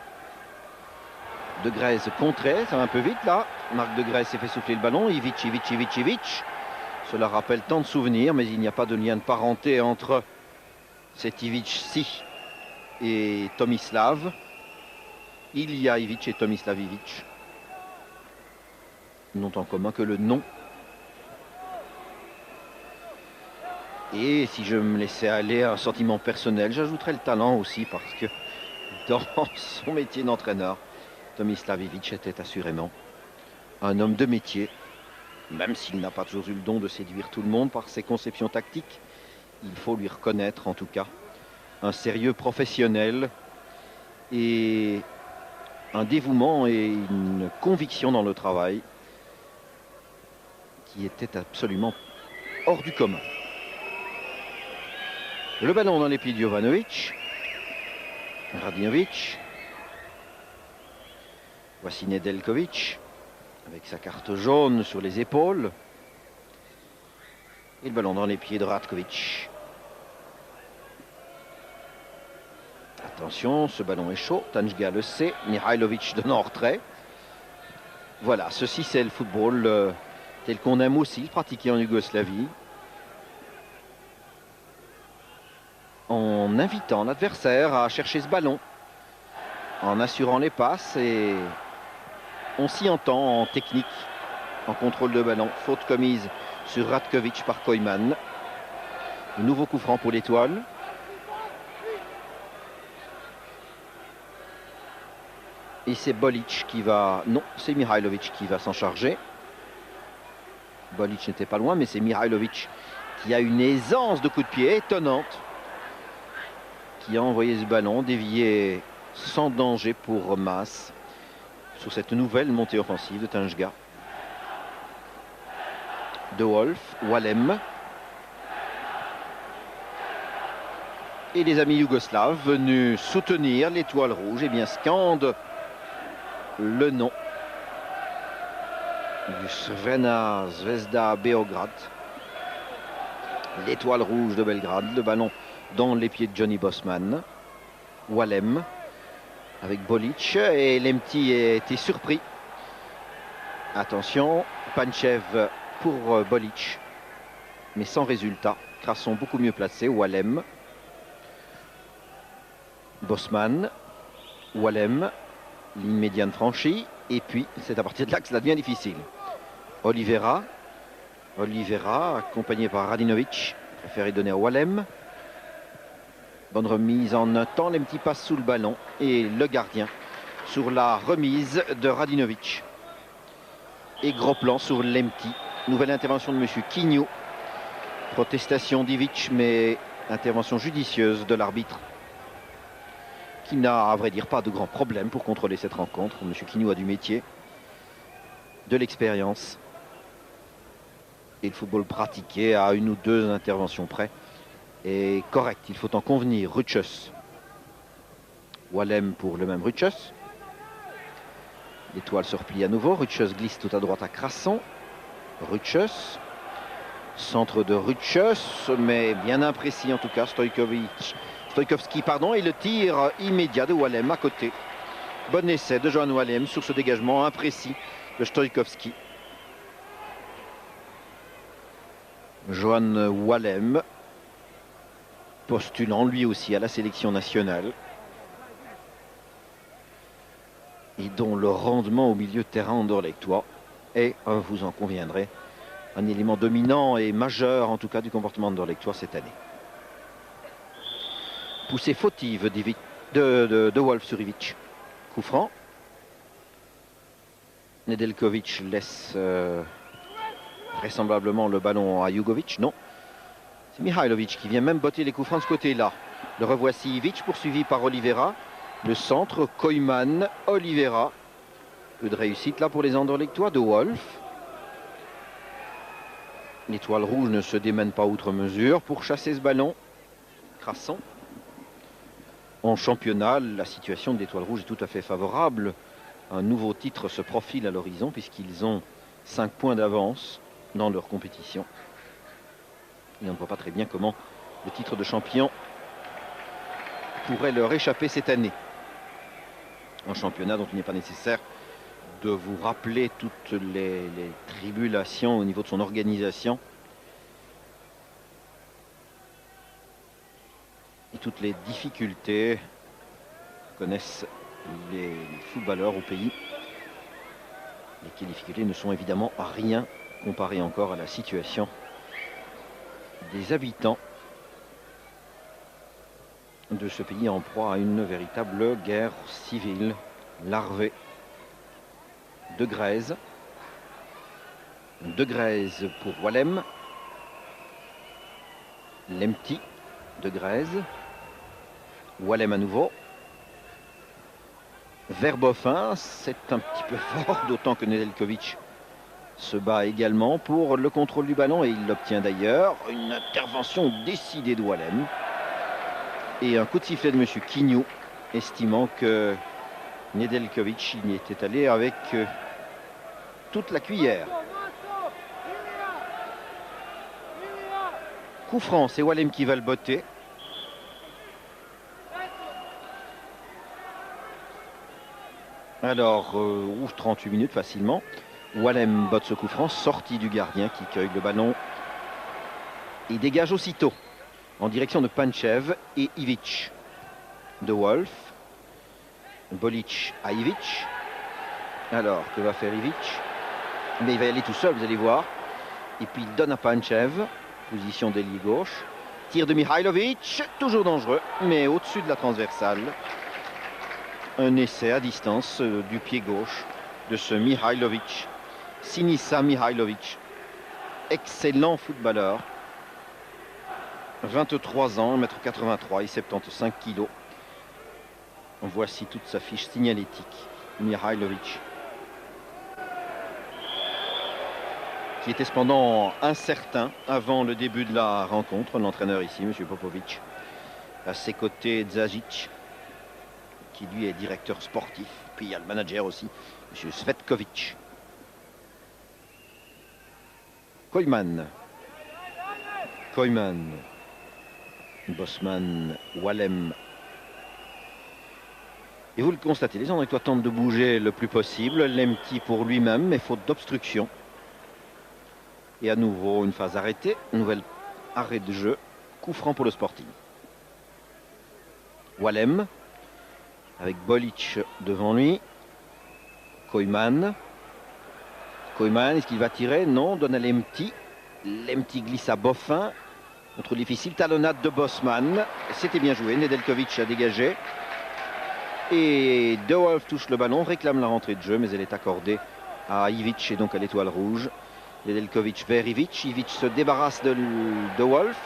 De Grèze contré, ça va un peu vite là. Marc de Grèze s'est fait souffler le ballon. Ivic. Cela rappelle tant de souvenirs, mais il n'y a pas de lien de parenté entre cet Ivic-ci et Tomislav. Il y a Ivic et Tomislav Ivic. N'ont en commun que le nom. Et si je me laissais aller à un sentiment personnel, j'ajouterais le talent aussi, parce que dans son métier d'entraîneur, Tomislav Ivic était assurément un homme de métier, même s'il n'a pas toujours eu le don de séduire tout le monde par ses conceptions tactiques. Il faut lui reconnaître en tout cas un sérieux professionnel et un dévouement et une conviction dans le travail qui était absolument hors du commun. Le ballon dans les pieds de Jovanovic. Radinovic. Voici Nedeljkovic avec sa carte jaune sur les épaules. Et le ballon dans les pieds de Ratkovic. Attention, ce ballon est chaud. Tanjga le sait. Mihailovic donne en retrait. Voilà, ceci c'est le football tel qu'on aime aussi pratiquer en Yougoslavie. En invitant l'adversaire à chercher ce ballon. En assurant les passes, et on s'y entend en technique, en contrôle de ballon. Faute commise sur Ratkovic par Koyman. Nouveau coup franc pour l'Étoile. Et c'est Bolic qui va... Non, c'est Mihailovic qui va s'en charger. Bolic n'était pas loin, mais c'est Mihailovic qui a une aisance de coup de pied étonnante. Qui a envoyé ce ballon dévié sans danger pour Maas sur cette nouvelle montée offensive de Tanjga. De Wolf, Wallem. Et les amis yougoslaves venus soutenir l'Étoile Rouge, et bien scandent le nom du Crvena Zvezda Beograd. L'Étoile Rouge de Belgrade. Le ballon dans les pieds de Johnny Bosman. Wallem avec Bolic, et Lemti a été surpris. Attention, Panchev pour Bolic, mais sans résultat. Crasson beaucoup mieux placé. Wallem, Bosman, Wallem, ligne médiane franchie, et puis c'est à partir de là que cela devient difficile. Oliveira accompagné par Radinovic, préféré donner à Wallem. Bonne remise en un temps, Lemti passe sous le ballon, et le gardien sur la remise de Radinovic. Et gros plan sur Lemti. Nouvelle intervention de M. Quignou. Protestation d'Ivic, mais intervention judicieuse de l'arbitre, qui n'a, à vrai dire, pas de grands problèmes pour contrôler cette rencontre. M. Quignou a du métier, de l'expérience, et le football pratiqué à une ou deux interventions près est correct, il faut en convenir. Ruchus. Wallem pour le même Ruchus. L'Étoile se replie à nouveau. Ruchus glisse tout à droite à Crasson. Ruchus. Centre de Ruchus, mais bien imprécis en tout cas. Stojkovski, pardon, et le tir immédiat de Wallem à côté. Bon essai de Johan Wallem sur ce dégagement imprécis de Stojkovski. Johan Wallem, postulant lui aussi à la sélection nationale, et dont le rendement au milieu de terrain andorlectois est, vous en conviendrez, un élément dominant et majeur en tout cas du comportement andorlectois cette année. Poussée fautive de Wolf sur Ivic. Coup franc. Nedeljkovic laisse vraisemblablement le ballon à Jugovic. Non. C'est Mihailovic qui vient même botter les coups francs de ce côté-là. Le revoici Ivic, poursuivi par Oliveira. Le centre, Koyman, Oliveira. Peu de réussite là pour les Andorlectois. De Wolf. L'Étoile Rouge ne se démène pas outre mesure pour chasser ce ballon. Crasson. En championnat, la situation de l'Étoile Rouge est tout à fait favorable. Un nouveau titre se profile à l'horizon puisqu'ils ont 5 points d'avance dans leur compétition. Et on ne voit pas très bien comment le titre de champion pourrait leur échapper cette année. Un championnat dont il n'est pas nécessaire de vous rappeler toutes les tribulations au niveau de son organisation. Et toutes les difficultés que connaissent les footballeurs au pays. Les difficultés ne sont évidemment à rien comparées encore à la situation des habitants de ce pays en proie à une véritable guerre civile larvée de Grèze. De Grèze pour Wallem. Lemti de Grèze. Wallem à nouveau. Vers Boffin, c'est un petit peu fort, d'autant que Nedeljkovic se bat également pour le contrôle du ballon et il l'obtient d'ailleurs. Une intervention décidée de Wallem. Et un coup de sifflet de M. Quignou, estimant que Nedeljkovic y était allé avec toute la cuillère. Coup franc, c'est Wallem qui va le botter. Alors, 38 minutes facilement. Wallem botte ce coup franc, sortie du gardien qui cueille le ballon. Il dégage aussitôt en direction de Panchev et Ivic. De Wolf. Bolic à Ivic. Alors, que va faire Ivic? Mais il va y aller tout seul, vous allez voir. Et puis il donne à Panchev. Position d'ailier gauche. Tir de Mihailovic. Toujours dangereux, mais au-dessus de la transversale. Un essai à distance du pied gauche de ce Mihailovic. Sinisa Mihailovic. Excellent footballeur. 23 ans, 1m83 et 75 kg. Voici toute sa fiche signalétique. Mihailovic. Qui était cependant incertain avant le début de la rencontre. L'entraîneur ici, M. Popovic. À ses côtés, Dzajic, qui lui est directeur sportif. Puis il y a le manager aussi, M. Svetkovic. Koyman. Koyman. Bosman. Wallem. Et vous le constatez, les Andrétois tentent de bouger le plus possible. Lemti pour lui-même, mais faute d'obstruction. Et à nouveau, une phase arrêtée. Nouvel arrêt de jeu. Coup franc pour le Sporting. Wallem. Avec Bolic devant lui. Koyman. Koyman, est-ce qu'il va tirer? Non, donne à Lemti. Lemti glisse à Boffin. Contre difficile, talonnade de Bosman. C'était bien joué, Nedeljkovic a dégagé. Et De Wolf touche le ballon, réclame la rentrée de jeu, mais elle est accordée à Ivic et donc à l'Étoile Rouge. Nedeljkovic vers Ivic. Ivic se débarrasse de Wolf.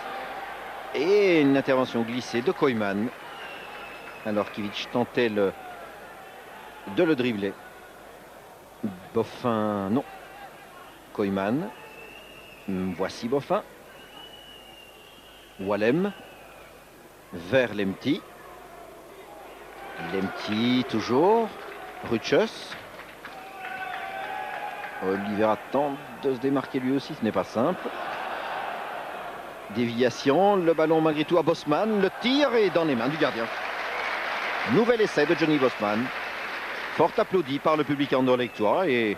Et une intervention glissée de Koyman. Alors qu'Ivic tentait de le dribbler. Boffin, non. Koyman. Voici Boffin. Wallem. Vers Lemti. Lemti toujours. Ruchus. Oliveira tente de se démarquer lui aussi, ce n'est pas simple. Déviation, le ballon malgré tout à Bosman. Le tir est dans les mains du gardien. Nouvel essai de Johnny Bosman. Fort applaudi par le public anderlechtois et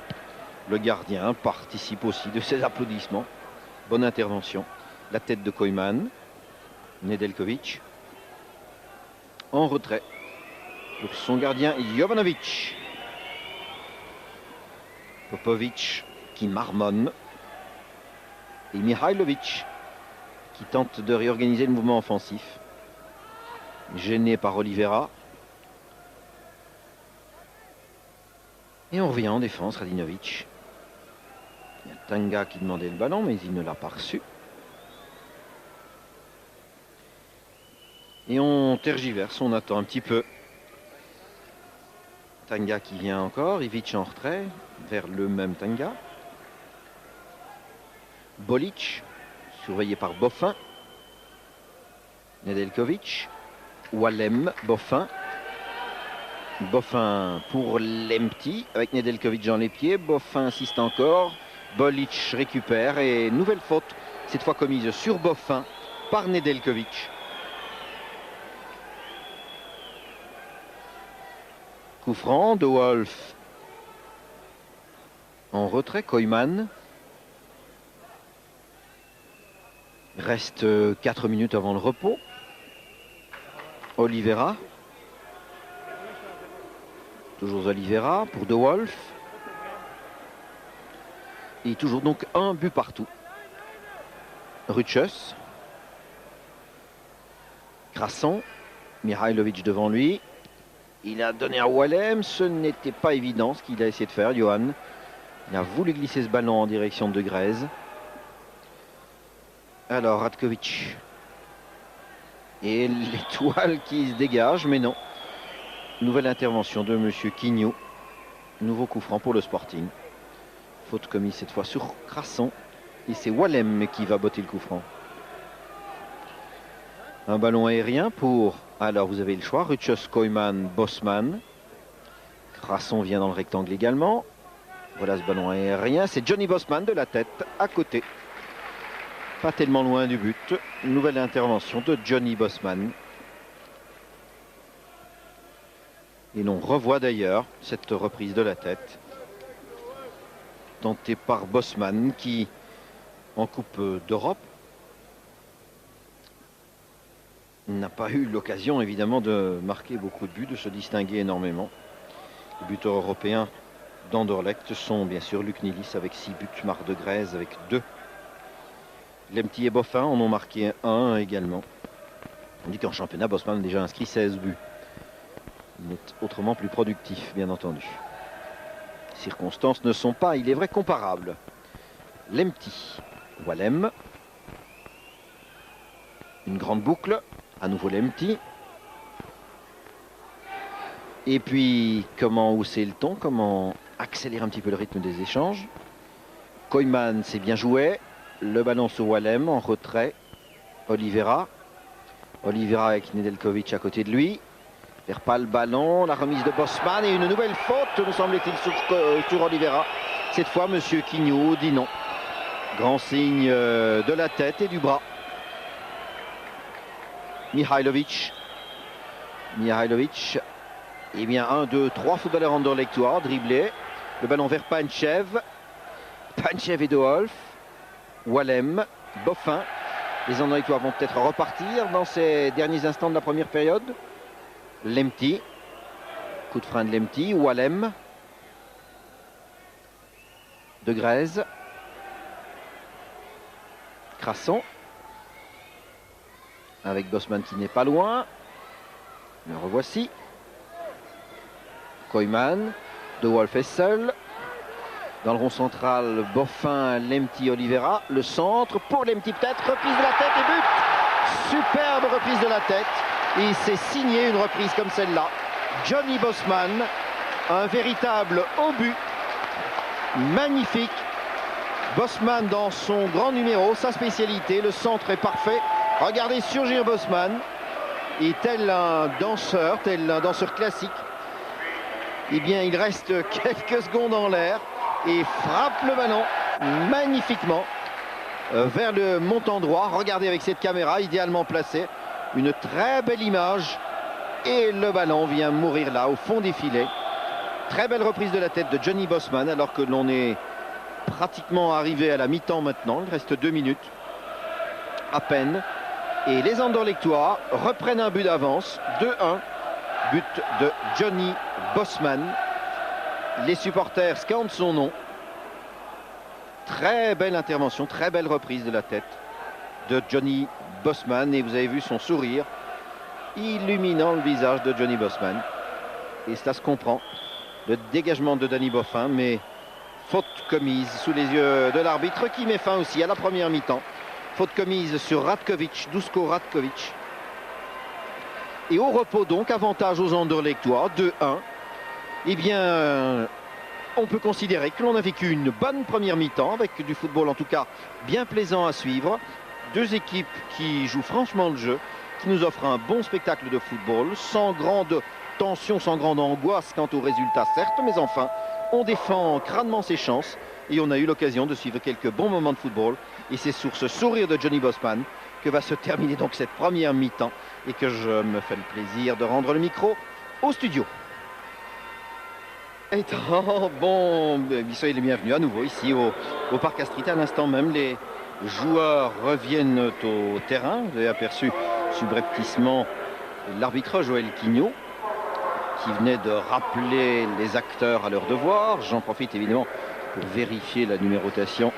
le gardien participe aussi de ces applaudissements. Bonne intervention. La tête de Koyman. Nedeljkovic. En retrait. Pour son gardien Jovanovic. Popovic qui marmonne. Et Mihailovic qui tente de réorganiser le mouvement offensif. Gêné par Oliveira. Et on revient en défense, Radinovic. Il y a Tanga qui demandait le ballon, mais il ne l'a pas reçu. Et on tergiverse, on attend un petit peu. Tanga qui vient encore, Ivic en retrait, vers le même Tanga. Bolic, surveillé par Boffin. Nedeljkovic. Wallem, Boffin. Boffin pour Lemti, avec Nedeljkovic dans les pieds. Boffin insiste encore. Bolic récupère et nouvelle faute, cette fois commise sur Boffin par Nedeljkovic. Coup franc de Wolf. En retrait, Koyman. Reste 4 minutes avant le repos. Oliveira. Toujours Oliveira pour De Wolf. Et toujours donc un but partout. Ruchus. Crasson, Mihailovic devant lui. Il a donné à Wallem, ce n'était pas évident ce qu'il a essayé de faire, Johan. Il a voulu glisser ce ballon en direction de Grèze. Alors, Ratkovic. Et l'étoile qui se dégage, mais non. Nouvelle intervention de Monsieur Quignou. Nouveau coup franc pour le Sporting. Faute commise cette fois sur Crasson. Et c'est Wallem qui va botter le coup franc. Un ballon aérien pour... Alors vous avez le choix. Rutschus, Koyman, Bosman. Crasson vient dans le rectangle également. Voilà ce ballon aérien. C'est Johnny Bosman de la tête à côté. Pas tellement loin du but. Nouvelle intervention de Johnny Bosman. Et l'on revoit d'ailleurs cette reprise de la tête. Tentée par Bosman qui, en Coupe d'Europe, n'a pas eu l'occasion évidemment de marquer beaucoup de buts, de se distinguer énormément. Les buteurs européens d'Anderlecht sont bien sûr Luc Nilis avec 6 buts, Marc de Grèze avec 2. Lemty et Boffin en ont marqué 1 également. On dit qu'en championnat, Bosman a déjà inscrit 16 buts. Il est autrement plus productif, bien entendu. Les circonstances ne sont pas, il est vrai, comparables. Lemty, Wallem. Une grande boucle. À nouveau Lemty. Et puis, comment hausser le ton, comment accélérer un petit peu le rythme des échanges. Koyman, c'est bien joué. Le ballon sur Wallem, en retrait. Oliveira. Oliveira avec Nedeljkovic à côté de lui. Il perd pas le ballon. La remise de Bosman et une nouvelle faute, me semble-t-il, sur Oliveira. Cette fois, Monsieur Quignou dit non. Grand signe de la tête et du bras. Mihailovic. Mihailovic. Eh bien, 1, 2, 3 footballeurs anderlechtois dribblés. Le ballon vers Panchev. Panchev et De Wolf. Wallem. Boffin. Les anderlechtois vont peut-être repartir dans ces derniers instants de la première période. Lemty. Coup de frein de Lemty. Wallem. De Grèze. Crasson. Avec Bosman qui n'est pas loin. Le revoici. Koyman. De Wolf est seul. Dans le rond central, Boffin, Lemty, Oliveira. Le centre pour Lemty peut-être. Reprise de la tête et but. Superbe reprise de la tête. Et c'est signé une reprise comme celle-là. Johnny Bosman. Un véritable obus. Magnifique. Bosman dans son grand numéro, sa spécialité. Le centre est parfait. Regardez surgir Bosman. Et tel un danseur classique, eh bien il reste quelques secondes en l'air et frappe le ballon magnifiquement vers le montant droit. Regardez avec cette caméra idéalement placée. Une très belle image. Et le ballon vient mourir là, au fond des filets. Très belle reprise de la tête de Johnny Bosman alors que l'on est pratiquement arrivé à la mi-temps maintenant. Il reste 2 minutes à peine. Et les anderlechtois reprennent un but d'avance, 2-1, but de Johnny Bosman. Les supporters scandent son nom. Très belle intervention, très belle reprise de la tête de Johnny Bosman. Et vous avez vu son sourire illuminant le visage de Johnny Bosman. Et cela se comprend. Le dégagement de Danny Boffin, mais faute commise sous les yeux de l'arbitre qui met fin aussi à la première mi-temps. Faute commise sur Ratkovic, Duško Ratkovic. Et au repos donc, avantage aux anderlechtois, 2-1. Eh bien, on peut considérer que l'on a vécu une bonne première mi-temps, avec du football en tout cas bien plaisant à suivre. 2 équipes qui jouent franchement le jeu, qui nous offrent un bon spectacle de football, sans grande tension, sans grande angoisse quant au résultat certes, mais enfin, on défend crânement ses chances. Et on a eu l'occasion de suivre quelques bons moments de football. Et c'est sur ce sourire de Johnny Bosman que va se terminer donc cette première mi-temps. Et que je me fais le plaisir de rendre le micro au studio. Et bon, soyez les bienvenus à nouveau ici au Parc Astrid. À l'instant même, les joueurs reviennent au terrain. Vous avez aperçu subrepticement l'arbitre Joël Quignou, qui venait de rappeler les acteurs à leur devoir. J'en profite évidemment pour vérifier la numérotation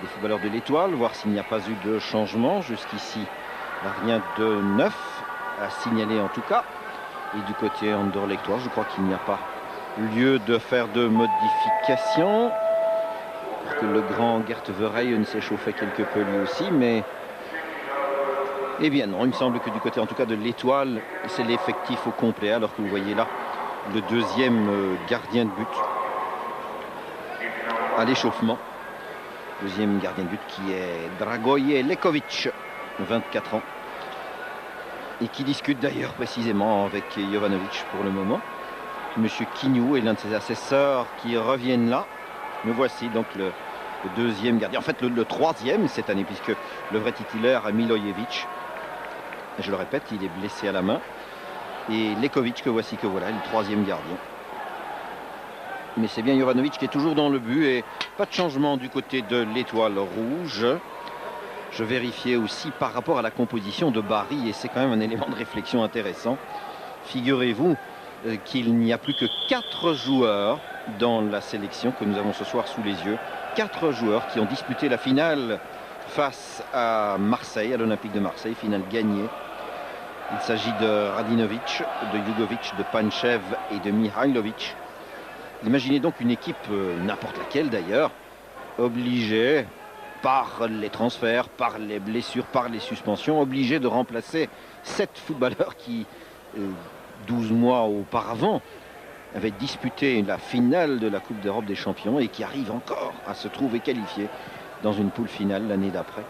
des footballeurs de l'Étoile, voir s'il n'y a pas eu de changement. Jusqu'ici, rien de neuf. à signaler en tout cas. Et du côté anderlechtois, je crois qu'il n'y a pas lieu de faire de modification. Pour que le grand Gert Verheyen s'échauffait quelque peu lui aussi, mais eh bien non, il me semble que du côté en tout cas de l'Étoile, c'est l'effectif au complet, alors que vous voyez là le deuxième gardien de but à l'échauffement. Deuxième gardien de but qui est Dragoje Lekovic, 24 ans, et qui discute d'ailleurs précisément avec Jovanovic pour le moment. Monsieur Quignou est l'un de ses assesseurs qui reviennent là. Me voici donc le deuxième gardien, en fait le troisième cette année, puisque le vrai titulaire est Milojevic. Je le répète, il est blessé à la main. Et Lekovic que voici, que voilà, le troisième gardien. Mais c'est bien Jovanovic qui est toujours dans le but et pas de changement du côté de l'Étoile rouge. Je vérifiais aussi par rapport à la composition de Bari et c'est quand même un élément de réflexion intéressant. Figurez-vous qu'il n'y a plus que 4 joueurs dans la sélection que nous avons ce soir sous les yeux. 4 joueurs qui ont disputé la finale face à Marseille, à l'Olympique de Marseille, finale gagnée. Il s'agit de Radinovic, de Jugovic, de Panchev et de Mihailovic. Imaginez donc une équipe, n'importe laquelle d'ailleurs, obligée par les transferts, par les blessures, par les suspensions, obligée de remplacer 7 footballeurs qui, 12 mois auparavant, avaient disputé la finale de la Coupe d'Europe des Champions et qui arrivent encore à se trouver qualifiés dans une poule finale l'année d'après.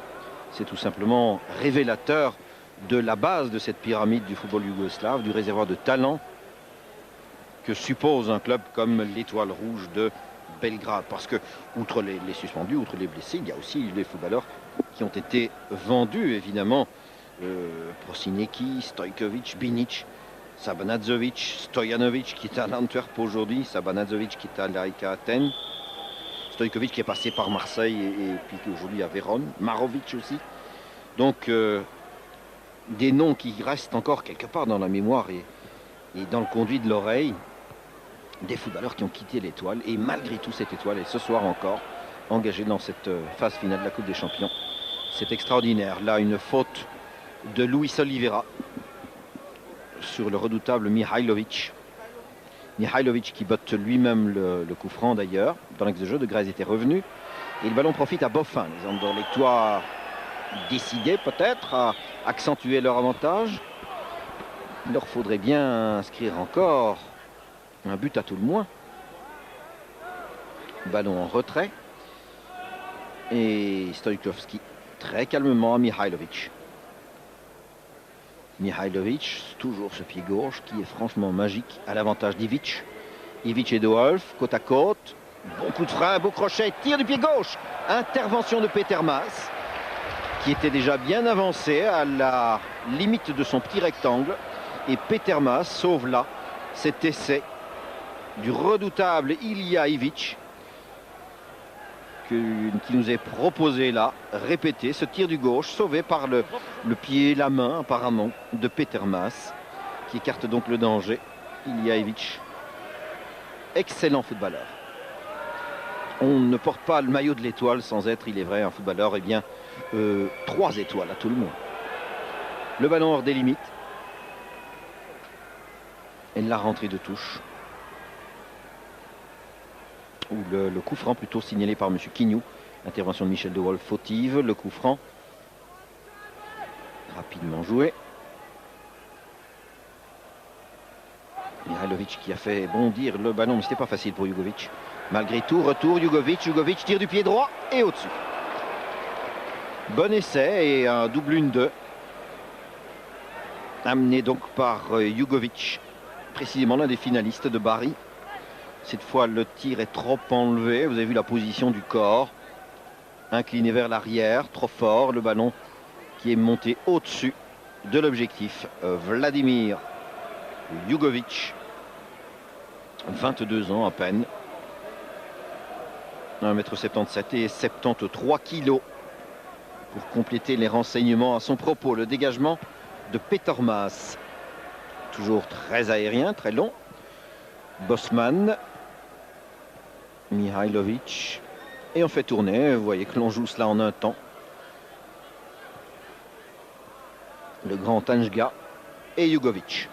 C'est tout simplement révélateur de la base de cette pyramide du football yougoslave, du réservoir de talent que suppose un club comme l'Étoile rouge de Belgrade. Parce que, outre les suspendus, outre les blessés, il y a aussi les footballeurs qui ont été vendus, évidemment. Prosinecki, Stojkovic, Binic, Sabanadzovic, Stojanovic qui est à l'Antwerp aujourd'hui, Sabanadzovic qui est à l'AEK Athènes, Stojkovic qui est passé par Marseille et puis aujourd'hui à Vérone, Marovic aussi. Donc, des noms qui restent encore quelque part dans la mémoire et dans le conduit de l'oreille, des footballeurs qui ont quitté l'Étoile et malgré tout cette Étoile est ce soir encore engagée dans cette phase finale de la Coupe des Champions. C'est extraordinaire. Là, une faute de Luis Oliveira sur le redoutable Mihailovic. Mihailovic qui botte lui-même le coup franc d'ailleurs. Dans l'axe de jeu, De Grèze était revenu et le ballon profite à Boffin. Les anderlechtois décidés peut-être à accentuer leur avantage. Il leur faudrait bien inscrire encore un but à tout le moins. Ballon en retrait. Et Stojkovski très calmement à Mihailovic. Mihailovic, toujours ce pied gauche qui est franchement magique à l'avantage d'Ivic. Ivic et De Wolf, côte à côte. Bon coup de frein, beau crochet, tir du pied gauche. Intervention de Petermas qui était déjà bien avancé à la limite de son petit rectangle. Et Petermas sauve là cet essai du redoutable Ilija Ivic qui nous est proposé là, répété, ce tir du gauche sauvé par le pied, la main apparemment de Petermas qui écarte donc le danger. Ilija Ivic, excellent footballeur. On ne porte pas le maillot de l'Étoile sans être, il est vrai, un footballeur, 3 étoiles à tout le monde. Le ballon hors des limites. Et la rentrée de touche. Ou le coup franc plutôt signalé par M. Quignou. Intervention de Michel De Wolf fautive. Le coup franc. Rapidement joué. Mihailovic qui a fait bondir le ballon, mais c'était pas facile pour Jugovic. Malgré tout, retour Jugovic. Jugovic tire du pied droit et au-dessus. Bon essai et un double 1-2. Amené donc par Jugovic. Précisément l'un des finalistes de Bari. Cette fois, le tir est trop enlevé. Vous avez vu la position du corps. Incliné vers l'arrière, trop fort. Le ballon qui est monté au-dessus de l'objectif. Vladimir Jugovic, 22 ans à peine. 1,77 m et 73 kg. Pour compléter les renseignements à son propos, le dégagement de Petermas. Toujours très aérien, très long. Bosman. Mihailovic. Et on fait tourner. Vous voyez que l'on joue cela en un temps. Le grand Tanjga et Jugovic.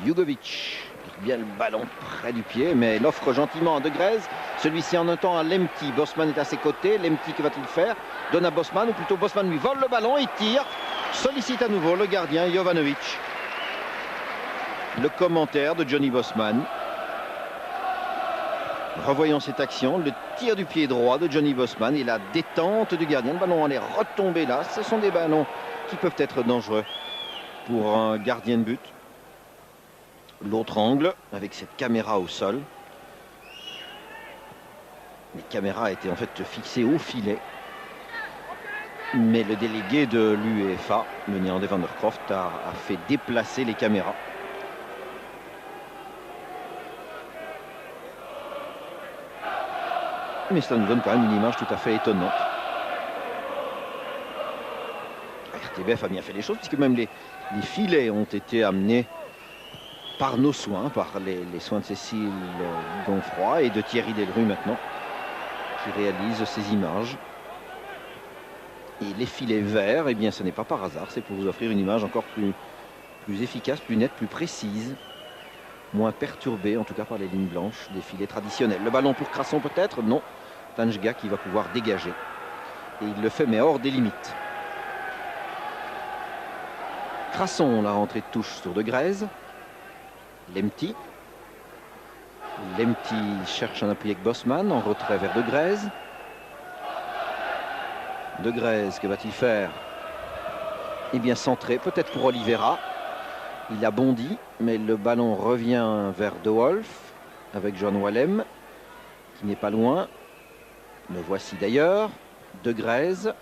Jugovic, bien le ballon près du pied, mais l'offre gentiment à De Grez. Celui-ci en un temps à Lemti. Bosman est à ses côtés. Lemti, que va-t-il faire? Donne à Bosman, ou plutôt Bosman lui vole le ballon et tire. Sollicite à nouveau le gardien Jovanovic. Le commentaire de Johnny Bosman. Revoyons cette action, le tir du pied droit de Johnny Bosman et la détente du gardien. Le ballon allait retomber là. Ce sont des ballons qui peuvent être dangereux pour un gardien de but. L'autre angle avec cette caméra au sol. Les caméras étaient en fait fixées au filet. Mais le délégué de l'UEFA, le Néerlandais Van der Croft, a fait déplacer les caméras. Mais ça nous donne quand même une image tout à fait étonnante. RTBF a bien fait les choses, puisque même les filets ont été amenés par nos soins, par les soins de Cécile Gonfroy et de Thierry Delru maintenant, qui réalisent ces images. Et les filets verts, eh bien ce n'est pas par hasard, c'est pour vous offrir une image encore plus efficace, plus nette, plus précise, moins perturbée en tout cas par les lignes blanches des filets traditionnels. Le ballon pour Crasson peut-être? Non. Tanjga qui va pouvoir dégager. Et il le fait mais hors des limites. Crasson, la rentrée de touche sur De Grez. Lemti. Lemti cherche un appui avec Bosman en retrait vers De Grez. De Grez, que va-t-il faire? Eh bien centré, peut-être pour Oliveira. Il a bondi, mais le ballon revient vers De Wolf avec Johan Wallem, qui n'est pas loin. Le voici d'ailleurs. De Grez.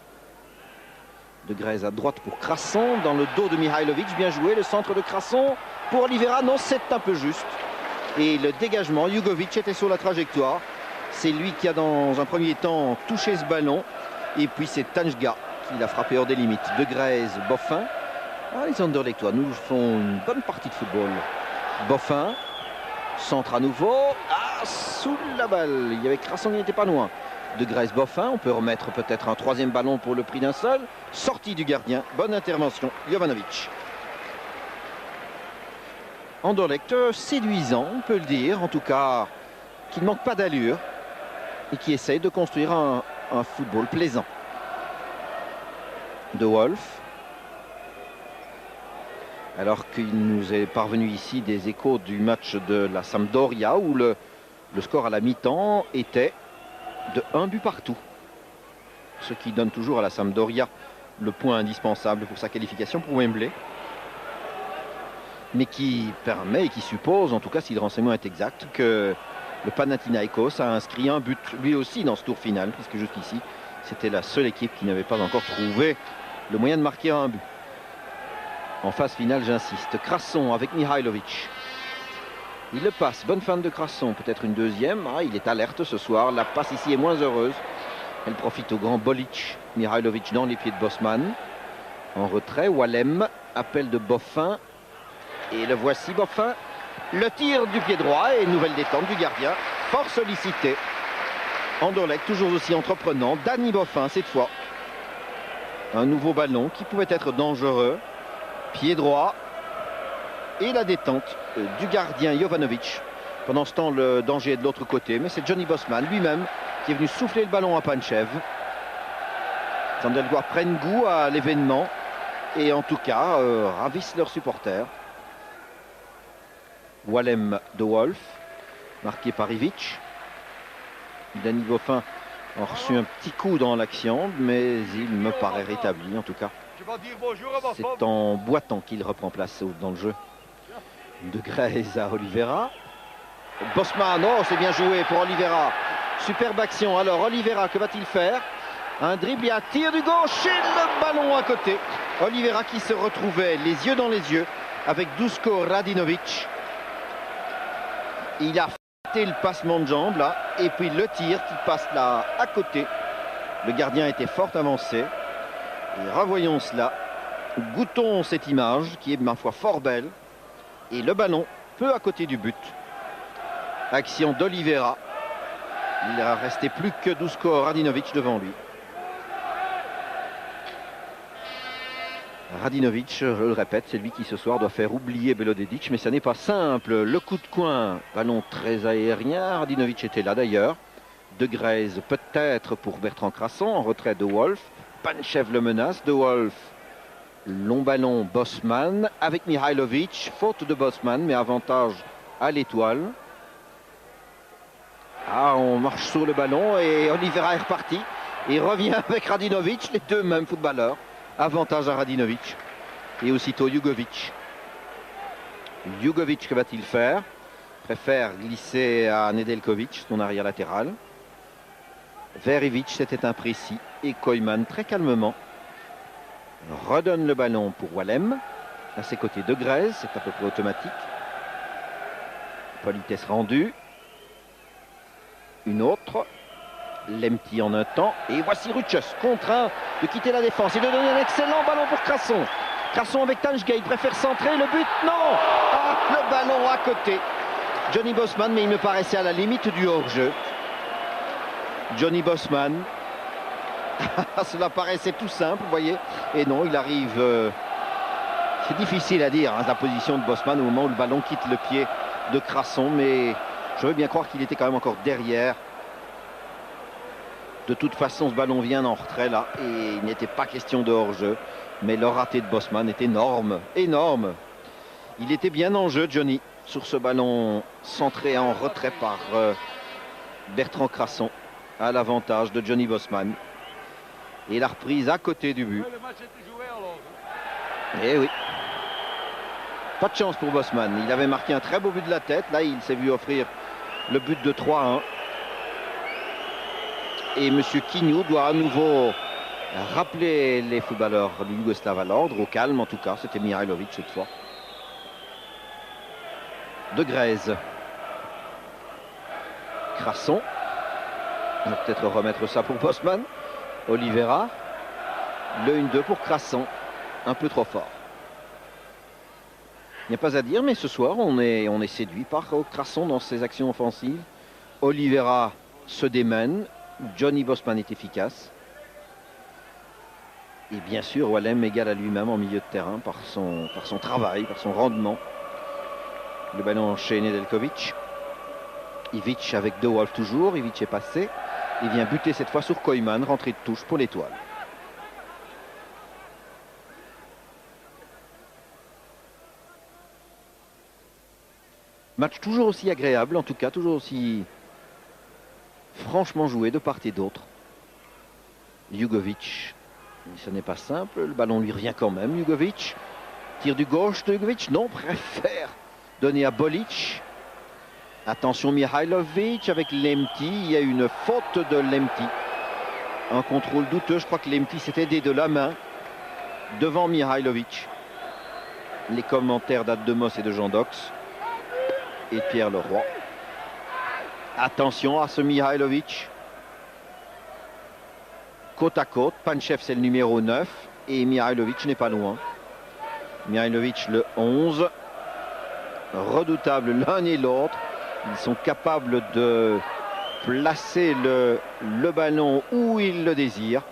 De Grez à droite pour Crasson, dans le dos de Mihailovic. Bien joué, le centre de Crasson pour Oliveira. Non, c'est un peu juste. Et le dégagement, Jugovic était sur la trajectoire. C'est lui qui a dans un premier temps touché ce ballon. Et puis c'est Tanjga qui l'a frappé hors des limites. De Grez, Boffin. Ah, les Anderlechtois nous font une bonne partie de football. Boffin, centre à nouveau. Ah, sous la balle. Il y avait Crasson qui n'était pas loin. De Grez, Boffin. On peut remettre peut-être un troisième ballon pour le prix d'un seul. Sortie du gardien. Bonne intervention. Jovanovic. Anderlecht séduisant, on peut le dire. En tout cas, qui ne manque pas d'allure. Et qui essaye de construire un football plaisant. De Wolf. Alors qu'il nous est parvenu ici des échos du match de la Sampdoria où le score à la mi-temps était de 1 but partout. Ce qui donne toujours à la Sampdoria le point indispensable pour sa qualification pour Wembley. Mais qui permet et qui suppose, en tout cas si le renseignement est exact, que le Panathinaikos a inscrit un but lui aussi dans ce tour final, puisque jusqu'ici c'était la seule équipe qui n'avait pas encore trouvé le moyen de marquer un but. En phase finale, j'insiste. Crasson avec Mihailovic. Il le passe. Bonne fin de Crasson. Peut-être une deuxième. Ah, il est alerte ce soir. La passe ici est moins heureuse. Elle profite au grand Bolic. Mihailovic dans les pieds de Bosman. En retrait, Wallem. Appel de Boffin. Et le voici, Boffin. Le tir du pied droit et nouvelle détente du gardien. Fort sollicité. Anderlecht toujours aussi entreprenant. Danny Boffin cette fois. Un nouveau ballon qui pouvait être dangereux. Pied droit. Et la détente du gardien Jovanovic. Pendant ce temps, le danger est de l'autre côté. Mais c'est Johnny Bosman lui-même qui est venu souffler le ballon à Panchev. Sandelgois prennent goût à l'événement. Et en tout cas, ravissent leurs supporters. Wallem de Wolf. Marqué par Ivic. Danny Boffin a reçu un petit coup dans l'action. Mais il me paraît rétabli en tout cas. C'est en boitant qu'il reprend place dans le jeu. De Grez à Oliveira. Bosman, oh c'est bien joué pour Oliveira. Superbe action. Alors Oliveira, que va-t-il faire? Un dribble et un tir du gauche et le ballon à côté. Oliveira qui se retrouvait les yeux dans les yeux avec Dusko Radinovic. Il a fait le passement de jambe là. Et puis le tir qui passe là à côté. Le gardien était fort avancé. Et revoyons cela. Goûtons cette image qui est ma foi fort belle. Et le ballon peu à côté du but. Action d'Oliveira. Il ne restait plus que Dusko Radinovic devant lui. Radinovic, je le répète, c'est lui qui ce soir doit faire oublier Belodedic, mais ça n'est pas simple. Le coup de coin, ballon très aérien. Radinovic était là d'ailleurs. De Greyse peut-être pour Bertrand Crasson, en retrait de Wolf. Panchev le menace, de Wolf. Long ballon, Bosman avec Mihailovic. Faute de Bosman, mais avantage à l'Étoile. Ah, on marche sur le ballon et Oliveira est reparti. Il revient avec Radinovic, les deux mêmes footballeurs. Avantage à Radinovic. Et aussitôt Jugovic. Jugovic, que va-t-il faire? Préfère glisser à Nedeljkovic, son arrière latéral. Verivic, c'était imprécis. Et Koyman, très calmement, redonne le ballon pour Wallem. À ses côtés, De Greyse, c'est à peu près automatique. Politesse rendue. Une autre. Lemty en un temps. Et voici Ruchus, contraint de quitter la défense et de donner un excellent ballon pour Crasson. Crasson avec Tanjga, il préfère centrer. Le but, non! Ah, le ballon à côté. Johnny Bosman, mais il me paraissait à la limite du hors-jeu. Johnny Bosman. Cela paraissait tout simple, vous voyez. Et non, il arrive... c'est difficile à dire, hein, la position de Bosman au moment où le ballon quitte le pied de Crasson. Mais je veux bien croire qu'il était quand même encore derrière. De toute façon, ce ballon vient en retrait là. Et il n'était pas question de hors-jeu. Mais le raté de Bosman est énorme. Énorme. Il était bien en jeu, Johnny, sur ce ballon centré en retrait par Bertrand Crasson, à l'avantage de Johnny Bosman. Et la reprise à côté du but. Et oui. Pas de chance pour Bosman. Il avait marqué un très beau but de la tête. Là, il s'est vu offrir le but de 3-1. Et M. Quignou doit à nouveau rappeler les footballeurs yougoslaves à l'ordre, au calme en tout cas. C'était Mihailovic cette fois. De Greyse. Crasson. On va peut-être remettre ça pour Bosman. Oliveira. Le 1-2 pour Crasson. Un peu trop fort. Il n'y a pas à dire, mais ce soir, on est séduit par Crasson dans ses actions offensives. Oliveira se démène. Johnny Bosman est efficace. Et bien sûr, Wallem égale à lui-même en milieu de terrain par son travail, par son rendement. Le ballon chez Nedeljkovic. Ivic avec De Wolf toujours. Ivic est passé. Il vient buter cette fois sur Koyman. Rentrée de touche pour l'Étoile. Match toujours aussi agréable, en tout cas, toujours aussi franchement joué de part et d'autre. Jugovic, ce n'est pas simple, le ballon lui revient quand même. Jugovic, tire du gauche de Jugovic, non, préfère donner à Bolic. Attention Mihailovic avec Lemty, il y a une faute de Lemty. Un contrôle douteux, je crois que Lemty s'est aidé de la main devant Mihailovic. Les commentaires d'Ademos et de Jean Dox et de Pierre Leroy. Attention à ce Mihailovic. Côte à côte, Panchev c'est le numéro 9 et Mihailovic n'est pas loin. Mihailovic le 11. Redoutable l'un et l'autre. Ils sont capables de placer le ballon où ils le désirent.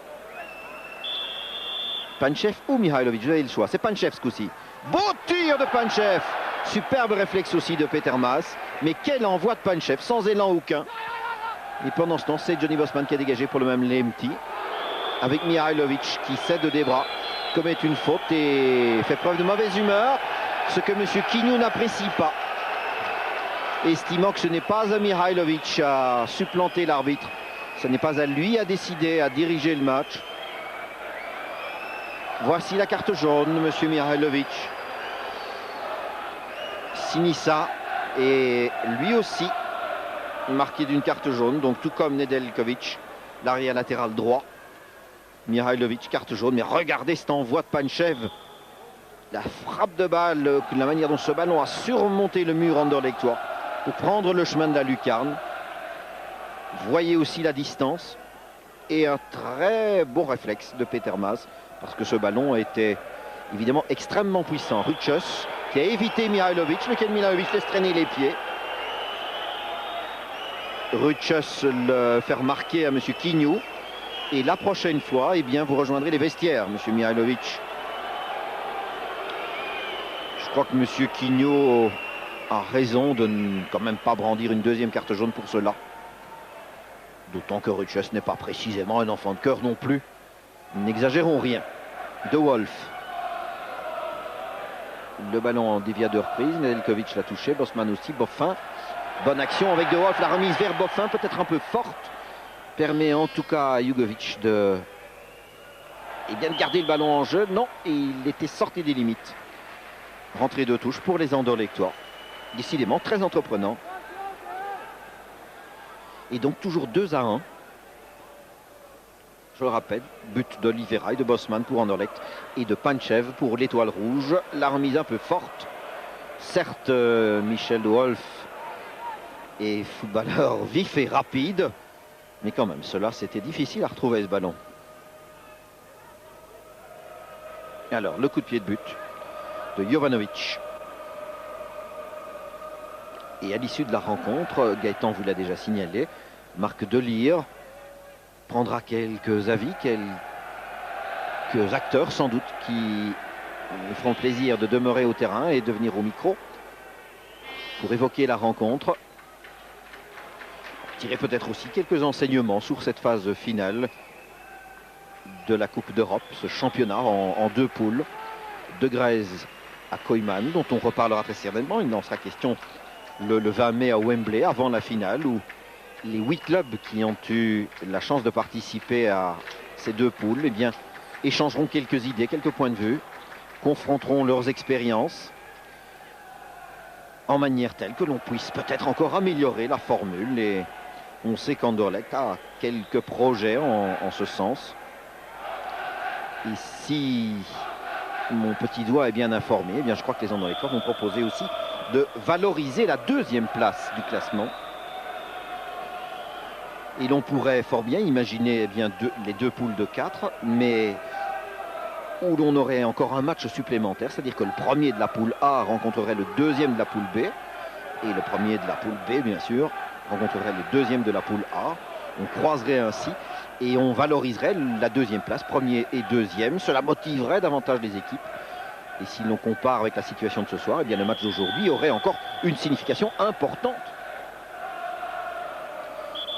Panchev ou Mihailovic, vous avez le choix. C'est Panchev ce coup-ci. Beau tir de Panchev. Superbe réflexe aussi de Peter Maas. Mais quel envoi de Panchev, sans élan aucun. Et pendant ce temps, c'est Johnny Bosman qui a dégagé pour le même Lemty. Avec Mihailovic qui cède des bras, commet une faute et fait preuve de mauvaise humeur. Ce que M. Quignou n'apprécie pas. Estimant que ce n'est pas à Mihailovic à supplanter l'arbitre. Ce n'est pas à lui à décider, à diriger le match. Voici la carte jaune, M. Mihailovic. Sinisa est lui aussi marqué d'une carte jaune, donc tout comme Nedeljkovic, l'arrière latéral droit. Mihailovic, carte jaune, mais regardez cet envoi de Panchev. La frappe de balle, la manière dont ce ballon a surmonté le mur anderlechtois pour prendre le chemin de la lucarne. Voyez aussi la distance et un très bon réflexe de Peter Maas, parce que ce ballon était évidemment extrêmement puissant. Ruchus qui a évité Mihailovic, lequel Mihailovic laisse traîner les pieds. Ruchus le fait remarquer à M. Quignou. Et la prochaine fois, eh bien, vous rejoindrez les vestiaires, M. Mihailovic. crois que M. Quignot a raison de ne quand même pas brandir une deuxième carte jaune pour cela. D'autant que Ruches n'est pas précisément un enfant de cœur non plus. N'exagérons rien. De Wolf. Le ballon en dévia de reprise. Nedeljkovic l'a touché. Bosman aussi. Boffin. Bonne action avec De Wolf. La remise vers Boffin, peut-être un peu forte. Permet en tout cas à Jugovic de de garder le ballon en jeu. Non, il était sorti des limites. Rentrée de touche pour les Anderlechtois. Décidément très entreprenant. Et donc toujours 2-1. Je le rappelle, but d'Oliveira et de Bosman pour Anderlecht et de Panchev pour l'Étoile Rouge. La remise un peu forte. Certes, Michel de Wolf est footballeur vif et rapide. Mais quand même, cela, c'était difficile à retrouver ce ballon. Et alors, le coup de pied de but de Jovanovic. Et à l'issue de la rencontre, Gaëtan vous l'a déjà signalé, Marc Delire prendra quelques avis, quelques acteurs sans doute qui feront plaisir de demeurer au terrain et de venir au micro pour évoquer la rencontre. Tirer peut-être aussi quelques enseignements sur cette phase finale de la Coupe d'Europe, ce championnat en deux poules. De Grèze à Koyman, dont on reparlera très certainement. Il en sera question le 20 mai à Wembley, avant la finale, où les 8 clubs qui ont eu la chance de participer à ces deux poules, eh bien, échangeront quelques idées, quelques points de vue, confronteront leurs expériences en manière telle que l'on puisse peut-être encore améliorer la formule. Et on sait qu'Anderlecht a quelques projets en ce sens. Et si mon petit doigt est bien informé, eh bien, je crois que les Anderlechtois vont proposer aussi de valoriser la deuxième place du classement. Et l'on pourrait fort bien imaginer eh bien, les deux poules de 4, mais où l'on aurait encore un match supplémentaire, c'est-à-dire que le premier de la poule A rencontrerait le deuxième de la poule B, et le premier de la poule B, bien sûr, rencontrerait le deuxième de la poule A. On croiserait ainsi et on valoriserait la deuxième place, premier et deuxième. Cela motiverait davantage les équipes. Et si l'on compare avec la situation de ce soir, eh bien, le match d'aujourd'hui aurait encore une signification importante.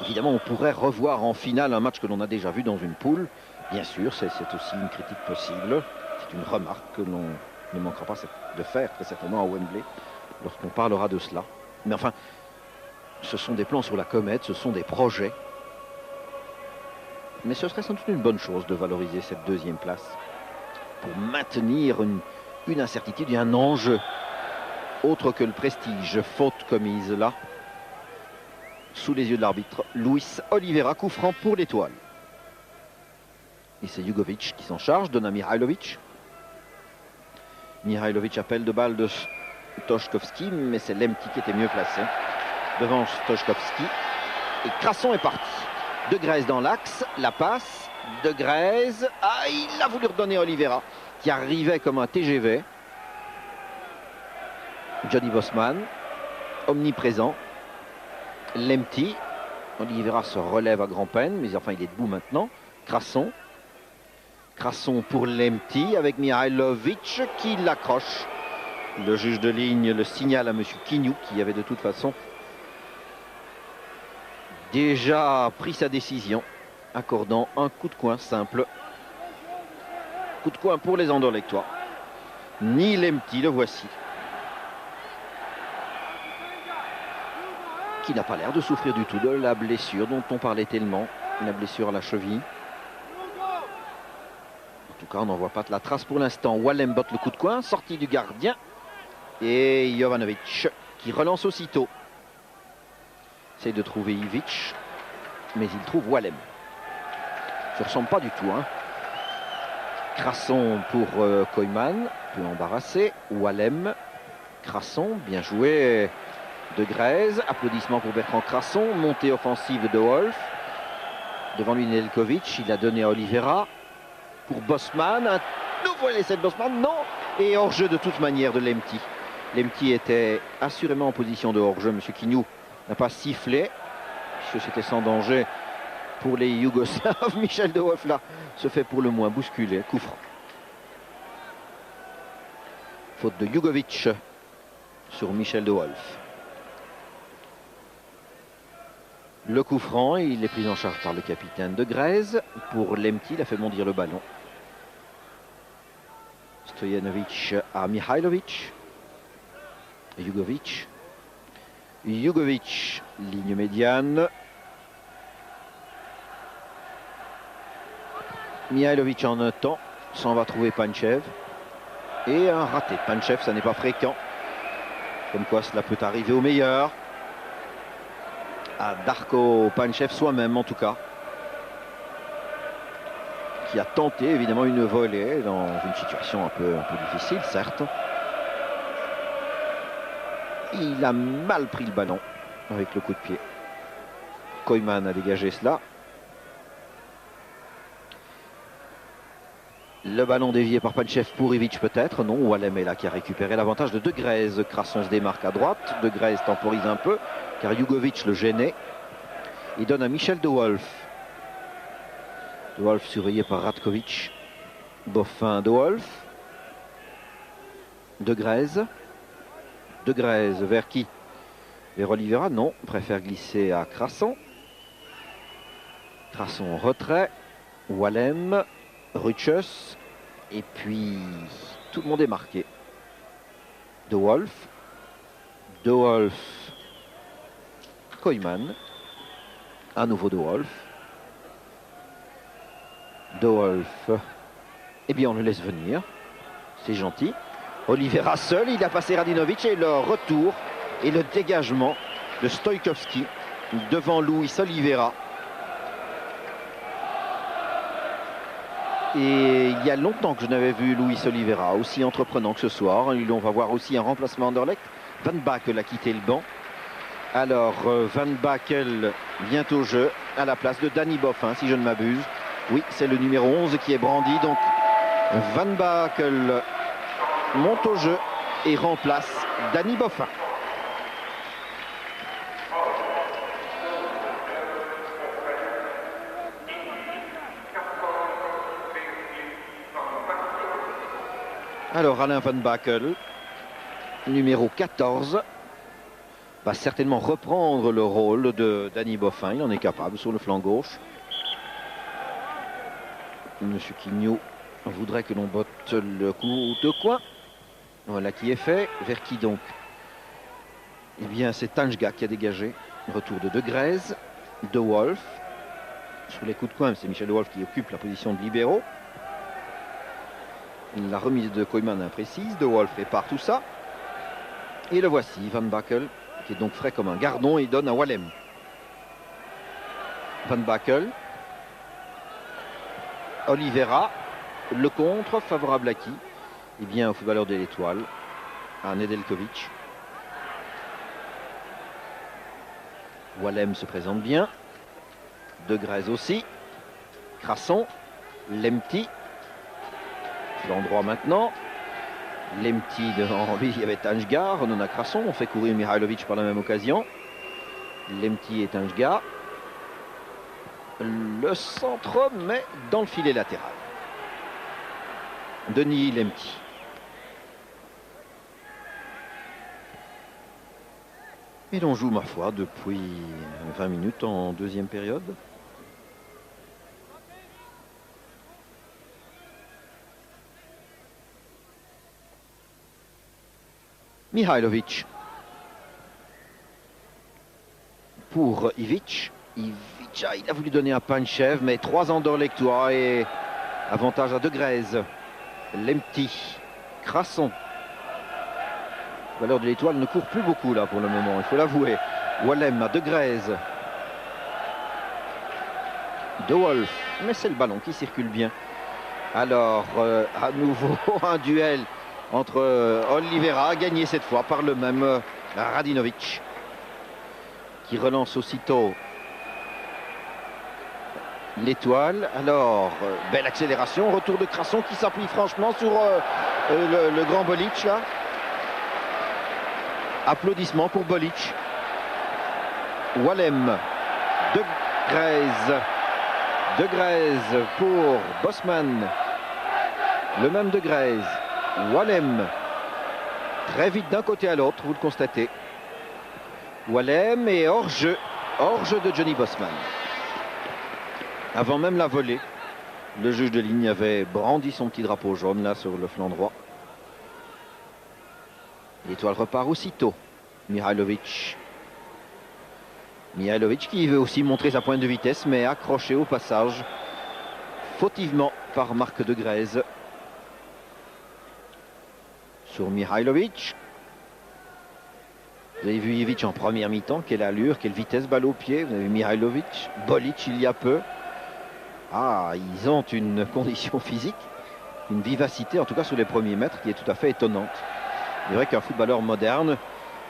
Évidemment, on pourrait revoir en finale un match que l'on a déjà vu dans une poule. Bien sûr, c'est aussi une critique possible. C'est une remarque que l'on ne manquera pas de faire très certainement à Wembley lorsqu'on parlera de cela. Mais enfin, ce sont des plans sur la comète, ce sont des projets. Mais ce serait sans doute une bonne chose de valoriser cette deuxième place pour maintenir une incertitude et un enjeu autre que le prestige. Faute commise là, sous les yeux de l'arbitre. Luis Oliveira, coup franc pour l'Étoile. Et c'est Jugovic qui s'en charge, donne à Mihajlovic. Mihajlovic appelle de balle de Stochkowski, mais c'est Lemti qui était mieux placé devant Stochkowski. Et Crasson est parti. De Grèze dans l'axe, la passe. De Grèze, il a voulu redonner à Oliveira, qui arrivait comme un TGV. Johnny Bosman, omniprésent. Lemti. Oliveira se relève à grand-peine, mais enfin il est debout maintenant. Crasson. Crasson pour Lemti avec Mihajlovic qui l'accroche. Le juge de ligne le signale à M. Quignot, qui avait de toute façon déjà pris sa décision, accordant un coup de coin simple. Coup de coin pour les Anderlechtois. Ni Lemti, le voici, qui n'a pas l'air de souffrir du tout de la blessure dont on parlait tellement, la blessure à la cheville. En tout cas, on n'en voit pas de la trace pour l'instant. Wallem botte le coup de coin, sortie du gardien. Et Jovanovic qui relance aussitôt. Essaye de trouver Ivic, mais il trouve Wallem. Ça ne ressemble pas du tout. Crasson pour Koyman, peu embarrassé. Wallem, Crasson, bien joué de Grèze. Applaudissements pour Bertrand Crasson. Montée offensive de Wolf. Devant lui Nedeljkovic, il a donné à Oliveira. Pour Bosman, un nouveau essai de Bosman, non. Et hors-jeu de toute manière de Lemti. Lemti était assurément en position de hors-jeu. M. Quignot n'a pas sifflé, puisque c'était sans danger pour les Yougoslaves. Michel de Wolf là se fait pour le moins bousculer. Coup franc. Faute de Jugovic sur Michel de Wolf. Le coup franc, il est pris en charge par le capitaine de Grèze. Pour Lemti, il a fait bondir le ballon. Stojanovic à Mihailovic. Jugovic. Jugovic, ligne médiane. Mihailovic en un temps, s'en va trouver Panchev. Et un raté. Panchev, ça n'est pas fréquent. Comme quoi cela peut arriver au meilleur. À Darko Panchev soi-même en tout cas. Qui a tenté évidemment une volée dans une situation un peu difficile, certes. Il a mal pris le ballon avec le coup de pied. Koyman a dégagé cela. Le ballon dévié par Panchev pour Ivic peut-être. Non, Wallem est là qui a récupéré l'avantage de De Grèze. Crasson se démarque à droite. De Grèze temporise un peu car Jugovic le gênait. Il donne à Michel de Wolf. De Wolf surveillé par Ratkovic. Boffin de Wolf. De Grèze. De Grèze vers qui? Vers Oliveira? Non, préfère glisser à Crasson. Crasson en retrait. Wallem. Rutschus. Et puis tout le monde est marqué. De Wolf. De Wolf. Koyman. À nouveau De Wolf. De Wolf. Eh bien on le laisse venir. C'est gentil. Oliveira seul, il a passé Radinovic et le retour et le dégagement de Stojkovski devant Luis Oliveira. Et il y a longtemps que je n'avais vu Luis Oliveira aussi entreprenant que ce soir. On va voir aussi un remplacement Anderlecht. Van Bakel a quitté le banc. Alors Van Bakel vient au jeu à la place de Danny Boffin, si je ne m'abuse. Oui, c'est le numéro 11 qui est brandi. Donc Van Bakel monte au jeu et remplace Danny Boffin. Alors Alain Van Bakel, numéro 14, va certainement reprendre le rôle de Danny Boffin. Il en est capable sur le flanc gauche. Monsieur Quignou voudrait que l'on botte le coup de coin. Voilà qui est fait. Vers qui donc? Eh bien c'est Tanjga qui a dégagé. Retour de De Grèze. De Wolf. Sur les coups de coin, c'est Michel De Wolf qui occupe la position de libéraux. La remise de Koyman imprécise. De Wolf répare tout ça. Et le voici, Van Bakel, qui est donc frais comme un gardon, et donne à Wallem. Van Bakel. Oliveira. Le contre, favorable à qui? Eh bien, au footballeur de l'Étoile, à Nedeljkovic. Wallem se présente bien. De Grèze aussi. Crasson. Lemti. L'endroit maintenant. Lemti devant lui, il y avait Tanjga. Renona Crasson. On fait courir Mihailovic par la même occasion. Lemti et Tanjga. Le centre, mais dans le filet latéral. Denis Lemti. Et l'on joue, ma foi, depuis 20 minutes en deuxième période. Mihailovic. Pour Ivic. Ivic, il a voulu donner à Panchev, mais 3 Anderlechtois et avantage à De Grèze. Lemti. Crasson. Le valeur de l'Étoile ne court plus beaucoup là pour le moment, il faut l'avouer. Wallem à De Grèze. De Wolf, mais c'est le ballon qui circule bien. Alors, à nouveau, un duel entre Oliveira, gagné cette fois par le même Radinovic, qui relance aussitôt l'Étoile. Alors, belle accélération, retour de Crasson qui s'appuie franchement sur le grand Bolic là. Applaudissements pour Bolic. Wallem. De Grèze. De Grèze pour Bosman. Le même De Grèze. Wallem. Très vite d'un côté à l'autre, vous le constatez. Wallem et hors-jeu de Johnny Bosman. Avant même la volée, le juge de ligne avait brandi son petit drapeau jaune là sur le flanc droit. L'étoile repart aussitôt. Mihajlovic. Mihajlovic qui veut aussi montrer sa pointe de vitesse, mais accroché au passage fautivement par Marc de Grèze. Sur Mihajlovic. Vous avez vu Ivic en première mi-temps, quelle allure, quelle vitesse, balle au pied. Vous avez vu Mihajlovic, Bolic il y a peu. Ah, ils ont une condition physique, une vivacité, en tout cas sur les premiers mètres, qui est tout à fait étonnante. C'est vrai qu'un footballeur moderne,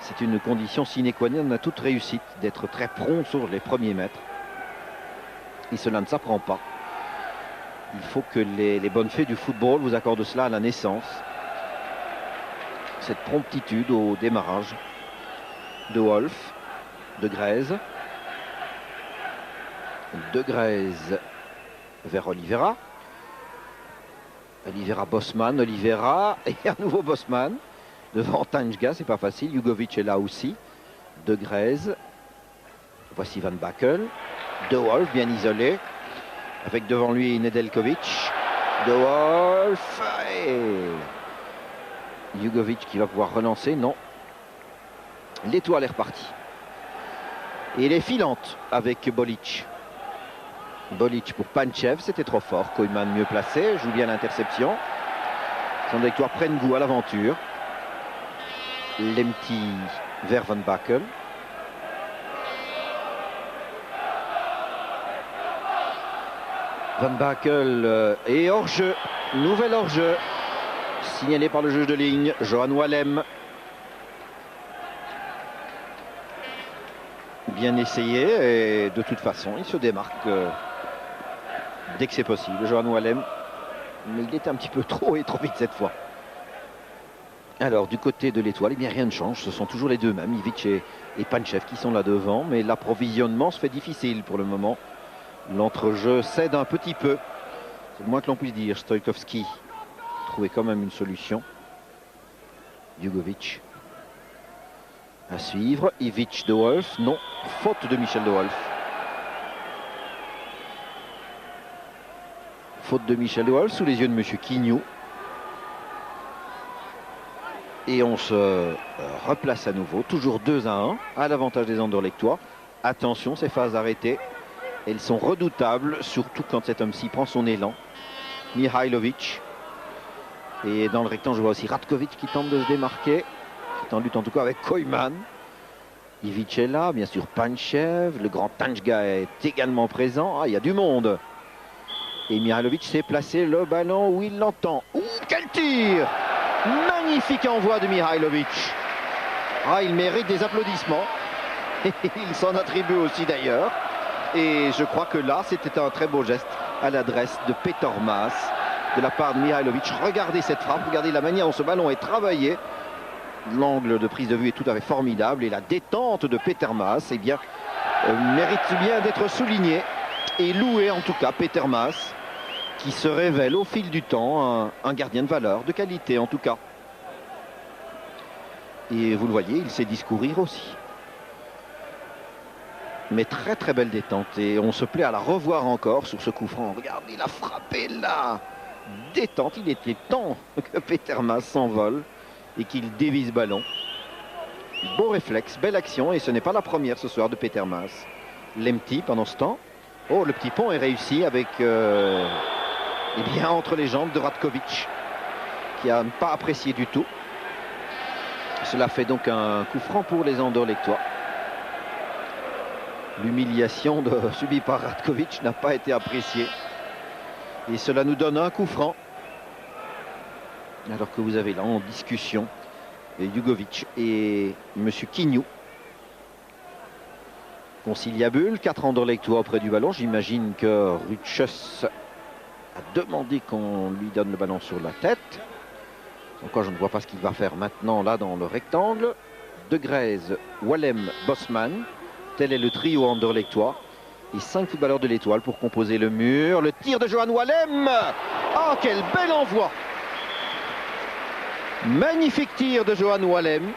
c'est une condition sine qua non à toute réussite, d'être très prompt sur les premiers mètres. Et cela ne s'apprend pas. Il faut que les bonnes fées du football vous accordent cela à la naissance. Cette promptitude au démarrage. De Wolf, de Grèze. De Grèze vers Oliveira. Oliveira, Bosman, Oliveira et à nouveau Bosman. Devant Tanjga, c'est pas facile. Jugovic est là aussi. De Grèze. Voici Van Bakel. De Wolf, bien isolé. Avec devant lui Nedeljkovic. De Wolf. Et Jugovic qui va pouvoir relancer. Non. L'étoile est repartie. Et elle est filante avec Bolic. Bolic pour Panchev, c'était trop fort. Koyman mieux placé, joue bien l'interception. Son victoire prenne goût à l'aventure. Lemty vers Van Bakel. Van Bakel est hors-jeu. Nouvel hors-jeu. Signalé par le juge de ligne, Johan Wallem. Bien essayé et de toute façon il se démarque dès que c'est possible. Johan Wallem, mais il était un petit peu trop et trop vite cette fois. Alors du côté de l'étoile, eh bien rien ne change, ce sont toujours les deux mêmes, Ivic et Panchev qui sont là devant, mais l'approvisionnement se fait difficile pour le moment. L'entrejeu cède un petit peu, c'est le moins que l'on puisse dire. Stojkovski trouvait quand même une solution. Jugovic. À suivre, Ivic, de Wolf, non, faute de Michel de Wolf. Faute de Michel de Wolf sous les yeux de M. Quignou. Et on se replace à nouveau, toujours 2-1 à l'avantage des Anderlechtois. Attention, ces phases arrêtées, elles sont redoutables, surtout quand cet homme-ci prend son élan. Mihajlovic. Et dans le rectangle, je vois aussi Ratkovic qui tente de se démarquer. En lutte en tout cas avec Koyman. Ivic est là, bien sûr Panchev, le grand Tanjga est également présent. Ah, il y a du monde. Et Mihajlovic s'est placé le ballon où il l'entend. Ouh, quel tir! Magnifique envoi de Mihajlovic. Ah, il mérite des applaudissements. Il s'en attribue aussi d'ailleurs. Et je crois que là, c'était un très beau geste à l'adresse de Peter Maas de la part de Mihajlovic. Regardez cette frappe, regardez la manière dont ce ballon est travaillé. L'angle de prise de vue est tout à fait formidable et la détente de Peter Maas, eh bien, mérite bien d'être souligné et loué en tout cas. Peter Maas qui se révèle au fil du temps un gardien de valeur, de qualité en tout cas. Et vous le voyez, il sait discourir aussi. Mais très très belle détente et on se plaît à la revoir encore sur ce coup franc. Regardez, il a frappé là. Détente, il était temps que Peter Maas s'envole et qu'il dévie ce ballon. Beau réflexe, belle action et ce n'est pas la première ce soir de Peter Maas. Lemty pendant ce temps. Oh, le petit pont est réussi avec eh bien, entre les jambes de Ratkovic qui n'a pas apprécié du tout. Cela fait donc un coup franc pour les Anderlechtois. L'humiliation subie par Ratkovic n'a pas été appréciée. Et cela nous donne un coup franc. Alors que vous avez là en discussion Jugovic et M. Quignou. Conciliabule, 4 Anderlechtois auprès du ballon. J'imagine que Rutschus a demandé qu'on lui donne le ballon sur la tête. Encore, je ne vois pas ce qu'il va faire maintenant là dans le rectangle. De Grèze, Wallem, Bosman. Tel est le trio Anderlechtois. Et 5 footballeurs de l'étoile pour composer le mur. Le tir de Johan Wallem. Oh, quel bel envoi! Magnifique tir de Johan Wallem,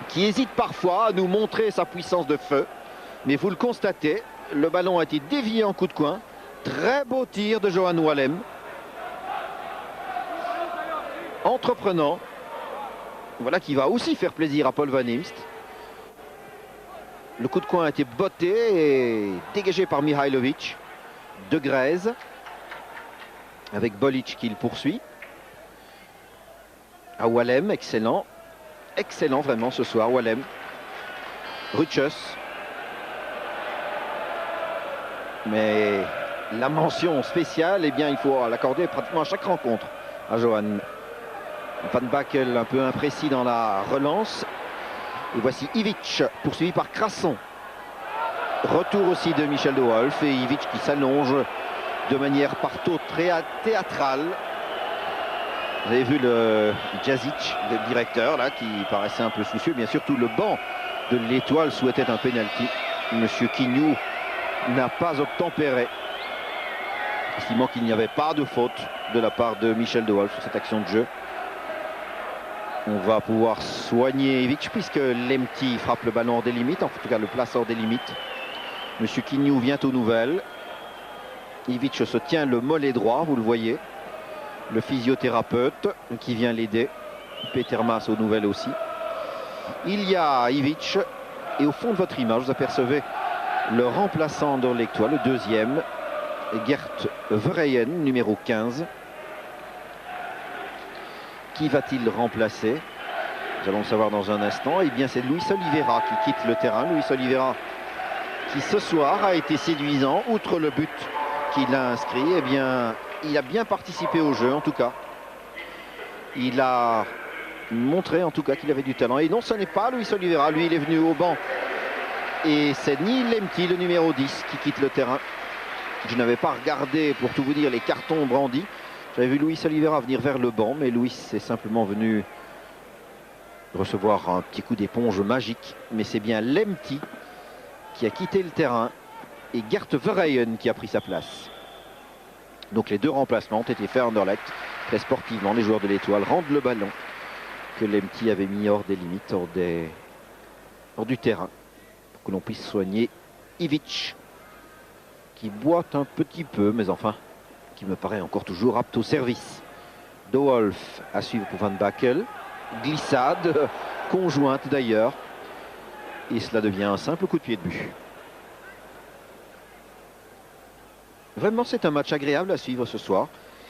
qui hésite parfois à nous montrer sa puissance de feu. Mais vous le constatez, le ballon a été dévié en coup de coin. Très beau tir de Johan Wallem. Entreprenant. Voilà qui va aussi faire plaisir à Paul Van Imst. Le coup de coin a été botté et dégagé par Mihailovic. De Grèze. Avec Bolic qui le poursuit. À Wallem, excellent. Excellent vraiment ce soir, Wallem. Rutschus. Mais la mention spéciale, eh bien, il faut l'accorder pratiquement à chaque rencontre à Johan Van Bakel, un peu imprécis dans la relance. Et voici Ivic, poursuivi par Crasson. Retour aussi de Michel de Wolf et Ivic qui s'allonge de manière partout très théâtrale. Vous avez vu le Jazic, le directeur, là, qui paraissait un peu soucieux. Bien sûr, tout le banc de l'Étoile souhaitait un pénalty. Monsieur Quignou n'a pas obtempéré, estimant qu'il n'y avait pas de faute de la part de Michel de Wolf sur cette action de jeu. On va pouvoir soigner Ivic puisque Lemty frappe le ballon hors des limites, en tout cas le place hors des limites. Monsieur Quignou vient aux nouvelles. Ivic se tient le mollet droit, vous le voyez. Le physiothérapeute qui vient l'aider. Peter Maas aux nouvelles aussi. Il y a Ivic et au fond de votre image, vous apercevez le remplaçant de l'Étoile, le deuxième, Gert Verheyen, numéro 15. Qui va-t-il remplacer? Nous allons le savoir dans un instant. Eh bien, c'est Luis Oliveira qui quitte le terrain. Luis Oliveira qui ce soir a été séduisant. Outre le but qu'il a inscrit, eh bien, il a bien participé au jeu en tout cas. Il a montré en tout cas qu'il avait du talent. Et non, ce n'est pas Luis Oliveira. Lui, il est venu au banc. Et c'est Neil Lemty, le numéro 10, qui quitte le terrain. Je n'avais pas regardé, pour tout vous dire, les cartons brandis. J'avais vu Luis Oliveira venir vers le banc, mais Luis est simplement venu recevoir un petit coup d'éponge magique. Mais c'est bien Lemty qui a quitté le terrain et Gert Verheyen qui a pris sa place. Donc les deux remplacements ont été faits à Anderlecht. Très sportivement, les joueurs de l'Étoile rendent le ballon que Lemty avait mis hors des limites, hors du terrain, pour que l'on puisse soigner Ivic, qui boite un petit peu, mais enfin, qui me paraît encore toujours apte au service. De Wolf à suivre pour Van Bakel. Glissade conjointe d'ailleurs. Et cela devient un simple coup de pied de but. Vraiment, c'est un match agréable à suivre ce soir.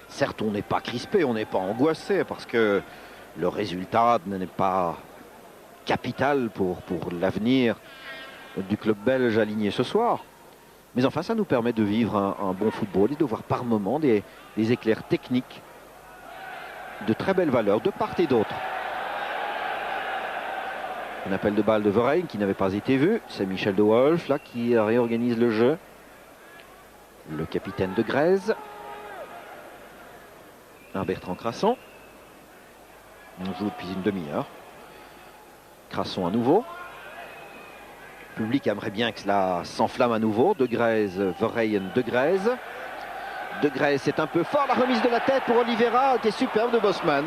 Certes, on n'est pas crispé, on n'est pas angoissé, parce que le résultat n'est pas capital pour l'avenir du club belge aligné ce soir. Mais enfin, ça nous permet de vivre un bon football et de voir par moments des éclairs techniques de très belle valeur de part et d'autre. Un appel de balle de Verheyen qui n'avait pas été vu. C'est Michel de Wolf là qui réorganise le jeu. Le capitaine de Grèze. Un Bertrand Crasson. On joue depuis une demi-heure. Crasson à nouveau. Le public aimerait bien que cela s'enflamme à nouveau. De Grèze, Verheyen, de Grèze. De Grèze, c'est un peu fort. La remise de la tête pour Oliveira était superbe de Bosman.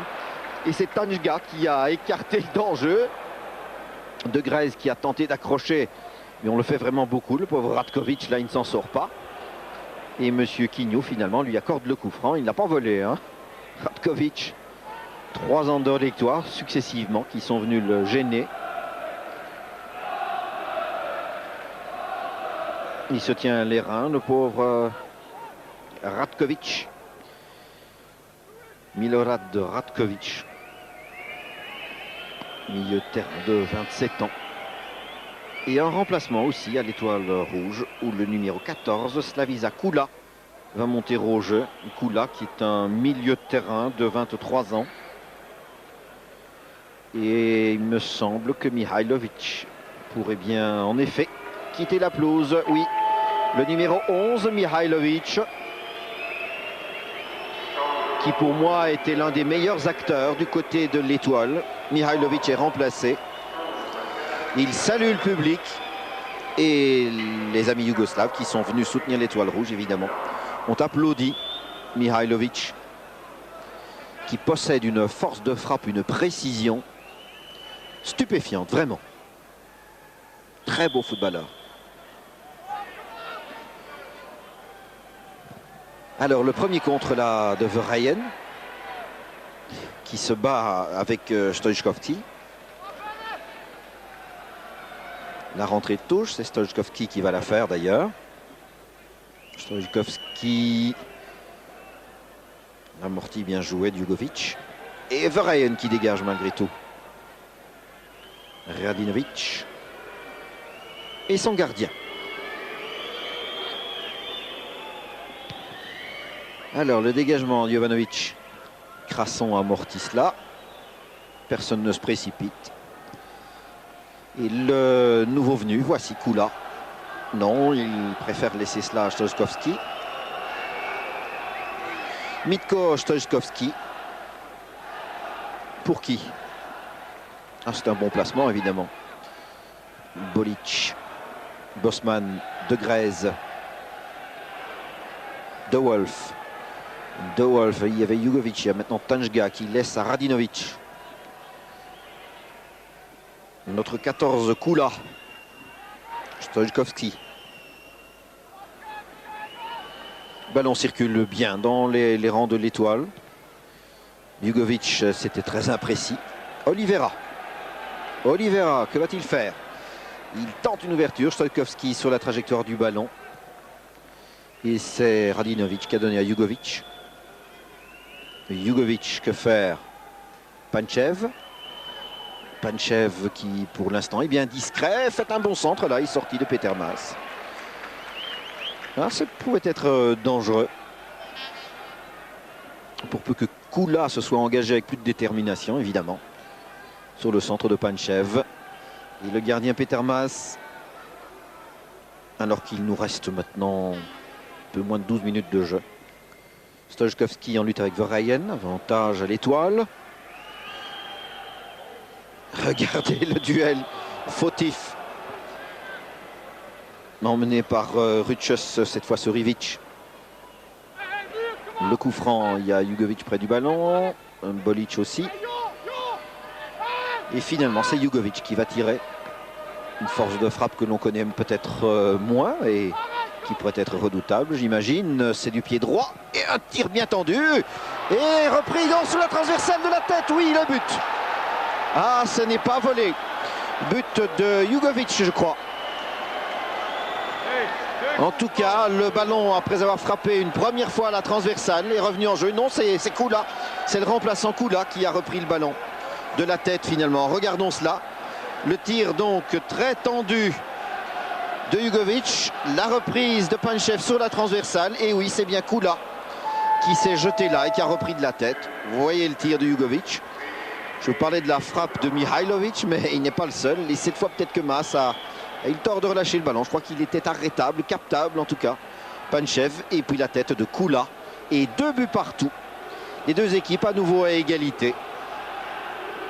Et c'est Tanjga qui a écarté d'enjeu. De Grèze qui a tenté d'accrocher. Mais on le fait vraiment beaucoup. Le pauvre Ratkovic, là, il ne s'en sort pas. Et monsieur Quignou, finalement, lui accorde le coup franc. Il n'a pas volé, hein. Ratkovic, 3 ans de victoire successivement qui sont venus le gêner. Il se tient les reins, le pauvre Ratkovic. Milorad Ratkovic. Milieu de terrain de 27 ans. Et un remplacement aussi à l'Étoile rouge où le numéro 14, Slavisa Kula, va monter au jeu. Kula qui est un milieu de terrain de 23 ans. Et il me semble que Mihailovic pourrait bien en effet quitter la pelouse. Oui, le numéro 11, Mihailovic, qui pour moi était l'un des meilleurs acteurs du côté de l'Étoile. Mihailovic est remplacé. Il salue le public et les amis yougoslaves qui sont venus soutenir l'Étoile rouge, évidemment, ont applaudi Mihailovic. qui possède une force de frappe, une précision stupéfiante, vraiment. Très beau footballeur. Alors le premier contre là de Verheyen, qui se bat avec Stojkovski. La rentrée de touche, c'est Stojkovski qui va la faire d'ailleurs. Stojkovski, l'amorti bien joué de Jugovic. Et Verheyen qui dégage malgré tout. Radinovic. Et son gardien. Alors le dégagement de Jovanovic. Crasson amortit cela. Personne ne se précipite. Et le nouveau venu, voici Kula. Non, il préfère laisser cela à Stojkovski. Mitko Stojkovski. Pour qui? Ah, c'est un bon placement, évidemment. Bolic, Bosman, De Grez, De Wolf. De Wolf, il y avait Jugovic, il y a maintenant Tanjga qui laisse à Radinovic. Notre 14 Kula. Stojkovski. Ballon circule bien dans les rangs de l'étoile. Jugovic, c'était très imprécis. Oliveira. Oliveira, que va-t-il faire? Il tente une ouverture. Stojkovski sur la trajectoire du ballon. Et c'est Radinovic qui a donné à Jugovic. Jugovic, que faire? Panchev. Panchev qui, pour l'instant, est bien discret. Fait un bon centre, là, il est sorti de Petermas. Ah, ça pouvait être dangereux. Pour peu que Kula se soit engagé avec plus de détermination, évidemment. Sur le centre de Panchev. Et le gardien Petermas, alors qu'il nous reste maintenant un peu moins de 12 minutes de jeu. Stojkovski en lutte avec Verheyen, avantage à l'étoile. Regardez le duel fautif. Emmené par Ruchus, cette fois sur Rivic. Le coup franc, il y a Jugovic près du ballon. Bolic aussi. Et finalement, c'est Jugovic qui va tirer. Une force de frappe que l'on connaît peut-être moins et qui pourrait être redoutable, j'imagine. C'est du pied droit et un tir bien tendu. Et repris sous la transversale de la tête. Oui, le but. Ah, ce n'est pas volé. But de Jugovic, je crois. En tout cas, le ballon, après avoir frappé une première fois à la transversale, est revenu en jeu. Non, c'est Kula. C'est le remplaçant Kula qui a repris le ballon de la tête finalement. Regardons cela. Le tir donc très tendu de Jugovic. La reprise de Panchev sur la transversale. Et oui, c'est bien Kula qui s'est jeté là et qui a repris de la tête. Vous voyez le tir de Jugovic. Je vous parlais de la frappe de Mihailovic, mais il n'est pas le seul. Et cette fois, peut-être que Maas a eu le tort de relâcher le ballon. Je crois qu'il était arrêtable, captable en tout cas. Panchev et puis la tête de Kula. Et 2 buts partout. Les deux équipes à nouveau à égalité.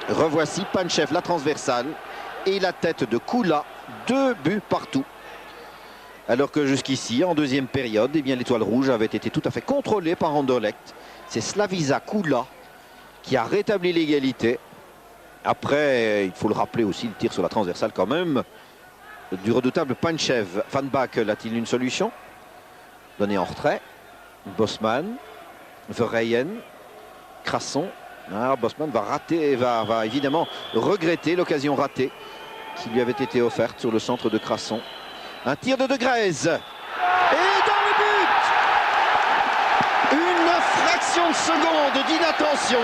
Revoici Panchev, la transversale. Et la tête de Kula. 2 buts partout. Alors que jusqu'ici, en deuxième période, eh bien, l'étoile rouge avait été tout à fait contrôlée par Anderlecht. C'est Slavisa Kula qui a rétabli l'égalité. Après, il faut le rappeler aussi, le tir sur la transversale quand même, du redoutable Panchev. Van Baak a-t-il une solution? Donné en retrait. Bosman, Verheyen, Crasson. Ah, Bosman va rater, va évidemment regretter l'occasion ratée qui lui avait été offerte sur le centre de Crasson. Un tir de De Grez. Et dans le but! Une fraction de seconde d'inattention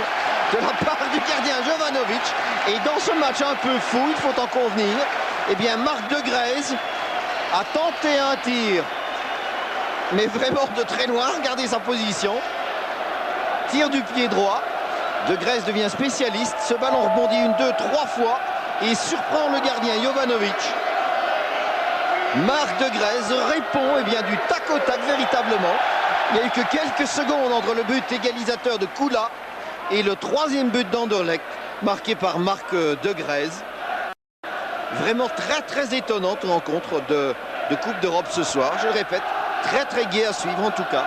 de la part du gardien Jovanovic. Et dans ce match un peu fou, il faut en convenir, eh bien Marc De Grez a tenté un tir, mais vraiment de très loin. Regardez sa position. Tir du pied droit. De Grez devient spécialiste. Ce ballon rebondit 1, 2, 3 fois et surprend le gardien Jovanovic. Marc De Grez répond eh bien, du tac au tac véritablement. Il n'y a eu que quelques secondes entre le but égalisateur de Kula et le 3e but d'Anderlecht, marqué par Marc De Grez. Vraiment très étonnante rencontre de Coupe d'Europe ce soir. Je le répète, très gai à suivre en tout cas.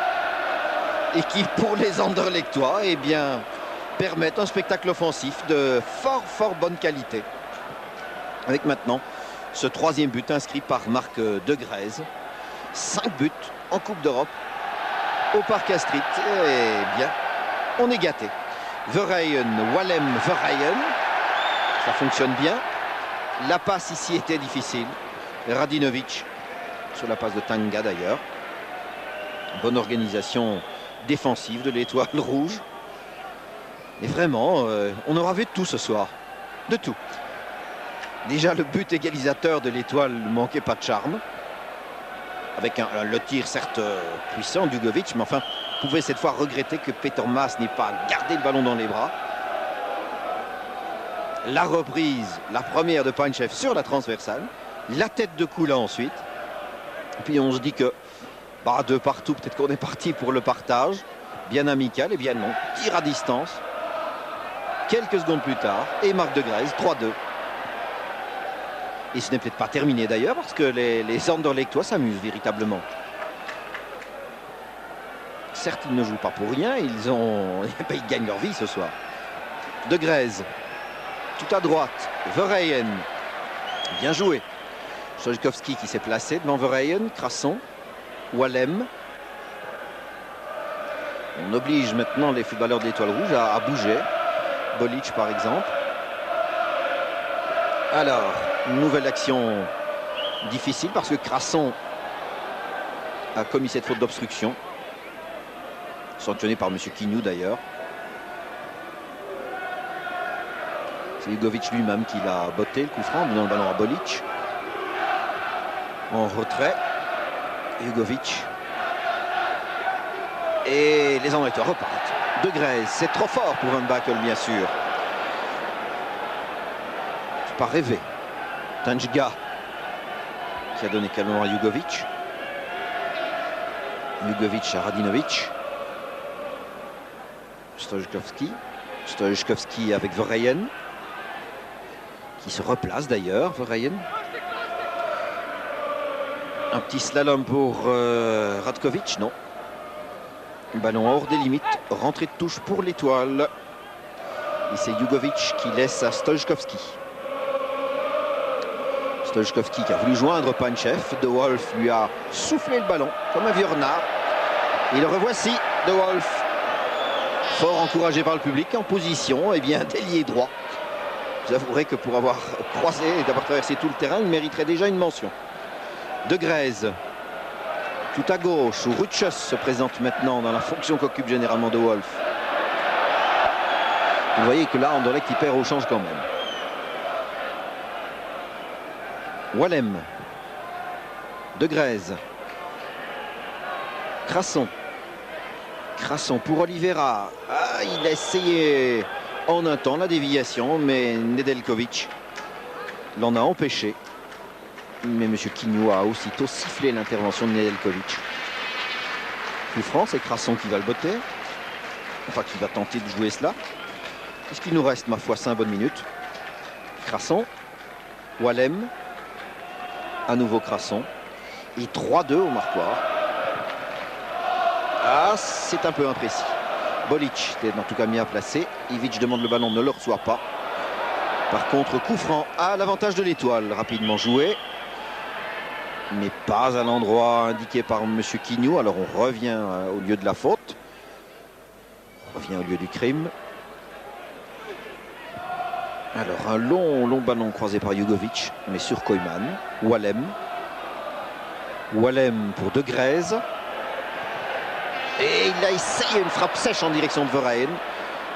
Et qui pour les Anderlechtois, eh bien, permettent un spectacle offensif de fort bonne qualité. Avec maintenant ce 3e but inscrit par Marc De Grèze. 5 buts en Coupe d'Europe au Parc Astrid. Eh bien, on est gâté. Verheyen, Wallem, Verheyen. Ça fonctionne bien. La passe ici était difficile. Radinovic sur la passe de Tanga d'ailleurs. Bonne organisation défensive de l'Étoile Rouge. Et vraiment, on aura vu de tout ce soir. De tout. Déjà, le but égalisateur de l'Étoile ne manquait pas de charme. Avec le tir certes puissant d'Ugovic, mais enfin, vous pouvez cette fois regretter que Peter Maas n'ait pas gardé le ballon dans les bras. La reprise, la première de Panchev sur la transversale. La tête de Kula ensuite. Et puis on se dit que, de partout, peut-être qu'on est parti pour le partage. Bien amical, et bien non. Tir à distance. Quelques secondes plus tard, et Marc De Grèze, 3-2. Et ce n'est peut-être pas terminé d'ailleurs, parce que les Anderlechtois s'amusent véritablement. Certes, ils ne jouent pas pour rien, ils gagnent leur vie ce soir. De Grèze, tout à droite, Verheyen, bien joué. Stojkovski qui s'est placé devant Verheyen, Crasson, Wallem. On oblige maintenant les footballeurs de l'Étoile Rouge à bouger. Bolic par exemple. Alors, une nouvelle action difficile parce que Crasson a commis cette faute d'obstruction. Sanctionné par M. Quignou d'ailleurs. C'est Ugovic lui-même qui l'a botté le coup franc, donnant le ballon à Bolic. En retrait. Ugovic. Et les Anderlechtois repartent. De Grèze, c'est trop fort pour Van Bakel bien sûr. Pas rêver. Tanga qui a donné calmement à Ugovic. Ugovic à Radinovic. Stojkovski. Stojkovski avec Verheyen qui se replace d'ailleurs. Verheyen. Un petit slalom pour Radkovic, non. Ballon hors des limites, rentrée de touche pour l'Étoile. Et c'est Ugovic qui laisse à Stojkovski. Stojkovski qui a voulu joindre Panchev. De Wolf lui a soufflé le ballon comme un vieux renard. Et le revoici, De Wolf. Fort encouragé par le public, en position, et bien d'ailier droit. Vous avouerez que pour avoir croisé et d'avoir traversé tout le terrain, il mériterait déjà une mention. De Grèze. Tout à gauche, où Rutschus se présente maintenant dans la fonction qu'occupe généralement De Wolf. Vous voyez que là, Anderlecht qui perd au change quand même. Wallem. De Grèze. Crasson. Crasson pour Oliveira. Ah, il a essayé en un temps la déviation, mais Nedeljkovic l'en a empêché. Mais M. Quignou a aussitôt sifflé l'intervention de Nedeljkovic. Coup franc, c'est Crasson qui va le botter. Enfin, qui va tenter de jouer cela. Qu'est-ce qu'il nous reste, ma foi, 5 bonnes minutes. Crasson. Wallem. À nouveau Crasson. Et 3-2 au marquoir. Ah, c'est un peu imprécis. Bolic était en tout cas mis à placer. Ivic demande le ballon, ne le reçoit pas. Par contre, coup franc à l'avantage de l'Étoile. Rapidement joué. Mais pas à l'endroit indiqué par M. Quignou. Alors on revient au lieu de la faute. On revient au lieu du crime. Alors un long ballon croisé par Ugovic, mais sur Koyman. Wallem. Wallem pour De Grèze. Et il a essayé une frappe sèche en direction de Verheyen.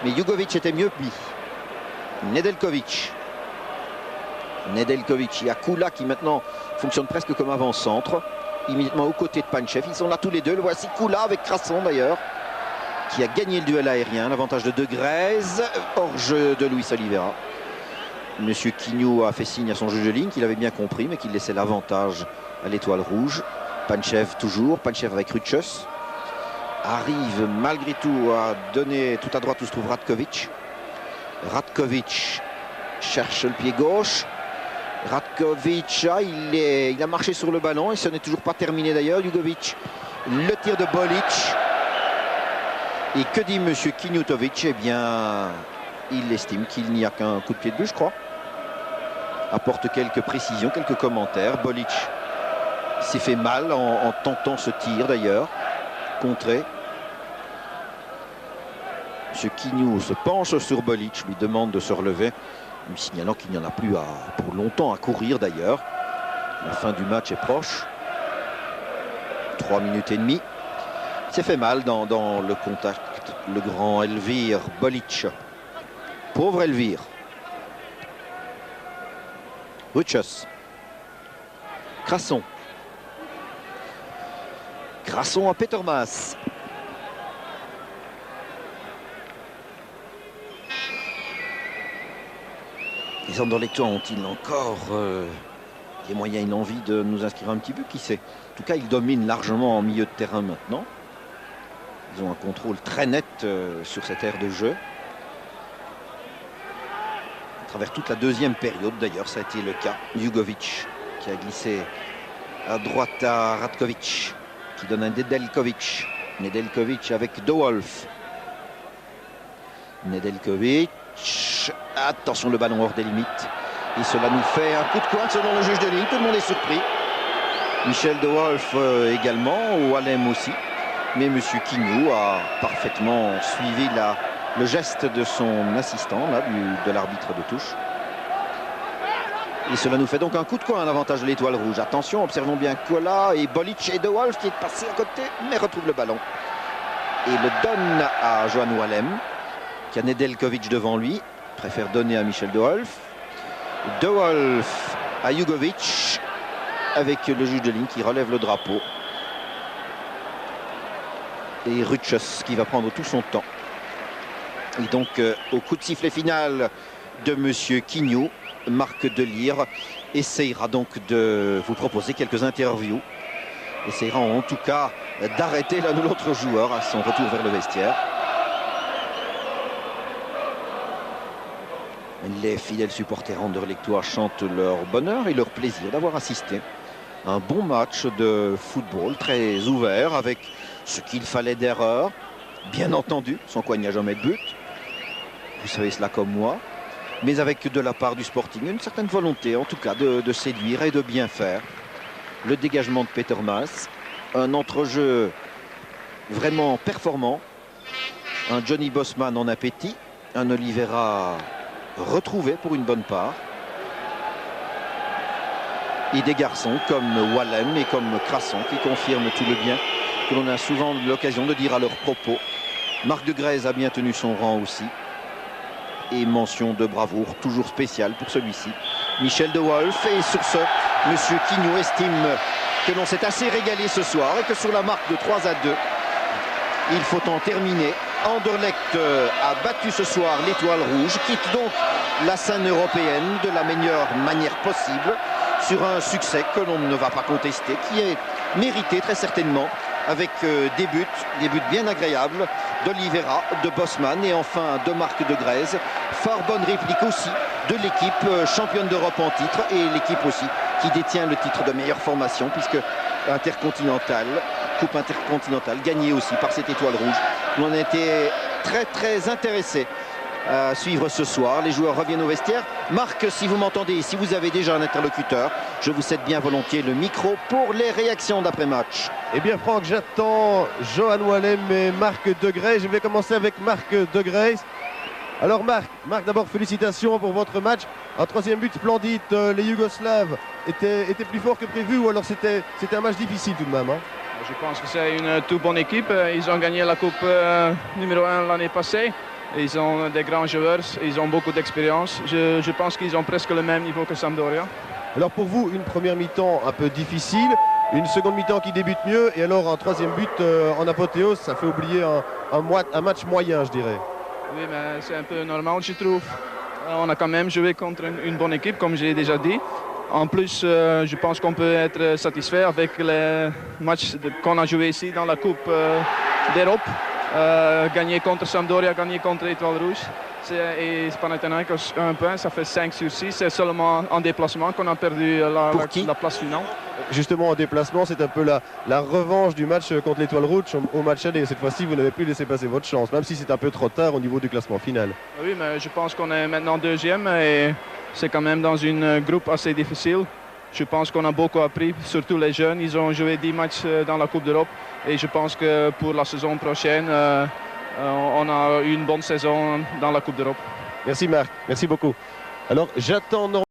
Mais Ugovic était mieux mis. Nedeljkovic. Nedeljkovic. Il y a Kula qui maintenant fonctionne presque comme avant-centre. Immédiatement aux côtés de Panchev. Ils sont là tous les deux. Le voici Kula avec Crasson d'ailleurs. Qui a gagné le duel aérien. L'avantage de De Grèze. Hors-jeu de Luis Oliveira. Monsieur Quignou a fait signe à son juge de ligne qu'il avait bien compris, mais qu'il laissait l'avantage à l'Étoile Rouge. Panchev toujours. Panchev avec Rutschus. Arrive malgré tout à donner tout à droite où se trouve Radkovic. Radkovic cherche le pied gauche. Radkovic, il a marché sur le ballon et ce n'est toujours pas terminé d'ailleurs. Ugovic, le tir de Bolic. Et que dit M. Kignoutovic? Eh bien, il estime qu'il n'y a qu'un coup de pied de but, je crois. Apporte quelques précisions, quelques commentaires. Bolic s'est fait mal en tentant ce tir d'ailleurs. Contré. M. Quignou se penche sur Bolic, lui demande de se relever, lui signalant qu'il n'y en a plus pour longtemps à courir d'ailleurs. La fin du match est proche. 3 minutes et demie. Il s'est fait mal dans le contact, le grand Elvir Bolic. Pauvre Elvir. Ruchus. Crasson. Crasson à Petermas. Les Anderlechtois ont-ils encore des moyens, une envie de nous inscrire un petit but? Qui sait? En tout cas, ils dominent largement en milieu de terrain maintenant. Ils ont un contrôle très net sur cette aire de jeu. À travers toute la deuxième période, d'ailleurs, ça a été le cas. Jugovic qui a glissé à droite à Ratkovic, qui donne un Nedeljkovic. Nedeljkovic avec De Wolf. Nedeljkovic. Attention, le ballon hors des limites. Et cela nous fait un coup de coin selon le juge de ligne. Tout le monde est surpris. Michel De Wolf également, Wallem aussi. Mais M. Quignou a parfaitement suivi le geste de son assistant, là, de l'arbitre de touche. Et cela nous fait donc un coup de coin à l'avantage de l'Étoile Rouge. Attention, observons bien Kola et Bolic et De Wolf qui est passé à côté, mais retrouve le ballon. Et le donne à Johan Wallem, qui a Nedeljkovic devant lui. Préfère donner à Michel De Wolf. De Wolf à Jugovic, avec le juge de ligne qui relève le drapeau. Et Ruchus qui va prendre tout son temps. Et donc au coup de sifflet final de M. Quignou, Marc Delire essayera donc de vous proposer quelques interviews. Essayera en tout cas d'arrêter l'un ou l'autre joueur à son retour vers le vestiaire. Les fidèles supporters anderlechtois chantent leur bonheur et leur plaisir d'avoir assisté à un bon match de football très ouvert avec ce qu'il fallait d'erreurs, bien entendu, sans quoi il n'y a jamais de but. Vous savez cela comme moi, mais avec de la part du Sporting une certaine volonté en tout cas de séduire et de bien faire. Le dégagement de Petermas, un entrejeu vraiment performant, un Johnny Bosman en appétit, un Oliveira retrouvé pour une bonne part. Et des garçons comme Wallem et comme Crasson qui confirment tout le bien que l'on a souvent l'occasion de dire à leurs propos. Marc de Grèze a bien tenu son rang aussi. Et mention de bravoure toujours spéciale pour celui-ci, Michel De Wolf. Et sur ce, M. Quignou estime que l'on s'est assez régalé ce soir et que sur la marque de 3-2, il faut en terminer. Anderlecht a battu ce soir l'Étoile Rouge, quitte donc la scène européenne de la meilleure manière possible sur un succès que l'on ne va pas contester, qui est mérité très certainement, avec des buts bien agréables d'Oliveira, de Bosman et enfin de Marc de Grèze. Fort bonne réplique aussi de l'équipe championne d'Europe en titre et l'équipe aussi qui détient le titre de meilleure formation puisque Coupe intercontinentale gagnée aussi par cette Étoile Rouge. On a été très intéressés à suivre ce soir. Les joueurs reviennent au vestiaire. Marc, si vous m'entendez, si vous avez déjà un interlocuteur, je vous cède bien volontiers le micro pour les réactions d'après-match. Eh bien Franck, j'attends Johan Wallem et Marc de Grèze. Je vais commencer avec Marc de Grèze. Alors Marc d'abord félicitations pour votre match. Un troisième but splendide. Les Yougoslaves étaient plus forts que prévu ou alors c'était un match difficile tout de même, hein? Je pense que c'est une toute bonne équipe. Ils ont gagné la Coupe numéro 1 l'année passée. Ils ont des grands joueurs, ils ont beaucoup d'expérience. Je pense qu'ils ont presque le même niveau que Sampdoria. Alors pour vous, une première mi-temps un peu difficile, une seconde mi-temps qui débute mieux et alors un troisième but en apothéose, ça fait oublier un match moyen, je dirais. Oui, mais c'est un peu normal, je trouve. On a quand même joué contre une bonne équipe, comme j'ai déjà dit. En plus, je pense qu'on peut être satisfait avec les matchs qu'on a joué ici dans la Coupe d'Europe. Gagner contre Sampdoria, gagner contre Étoile Rouge. Et Panathinaikos 1 point, ça fait 5 sur 6. C'est seulement en déplacement qu'on a perdu la place finale. Justement, en déplacement, c'est un peu la revanche du match contre l'Étoile Rouge au match aller. Cette fois-ci, vous n'avez plus laissé passer votre chance, même si c'est un peu trop tard au niveau du classement final. Oui, mais je pense qu'on est maintenant deuxième et c'est quand même dans une groupe assez difficile. Je pense qu'on a beaucoup appris, surtout les jeunes. Ils ont joué 10 matchs dans la Coupe d'Europe et je pense que pour la saison prochaine, on a une bonne saison dans la Coupe d'Europe. Merci Marc, merci beaucoup. Alors j'attends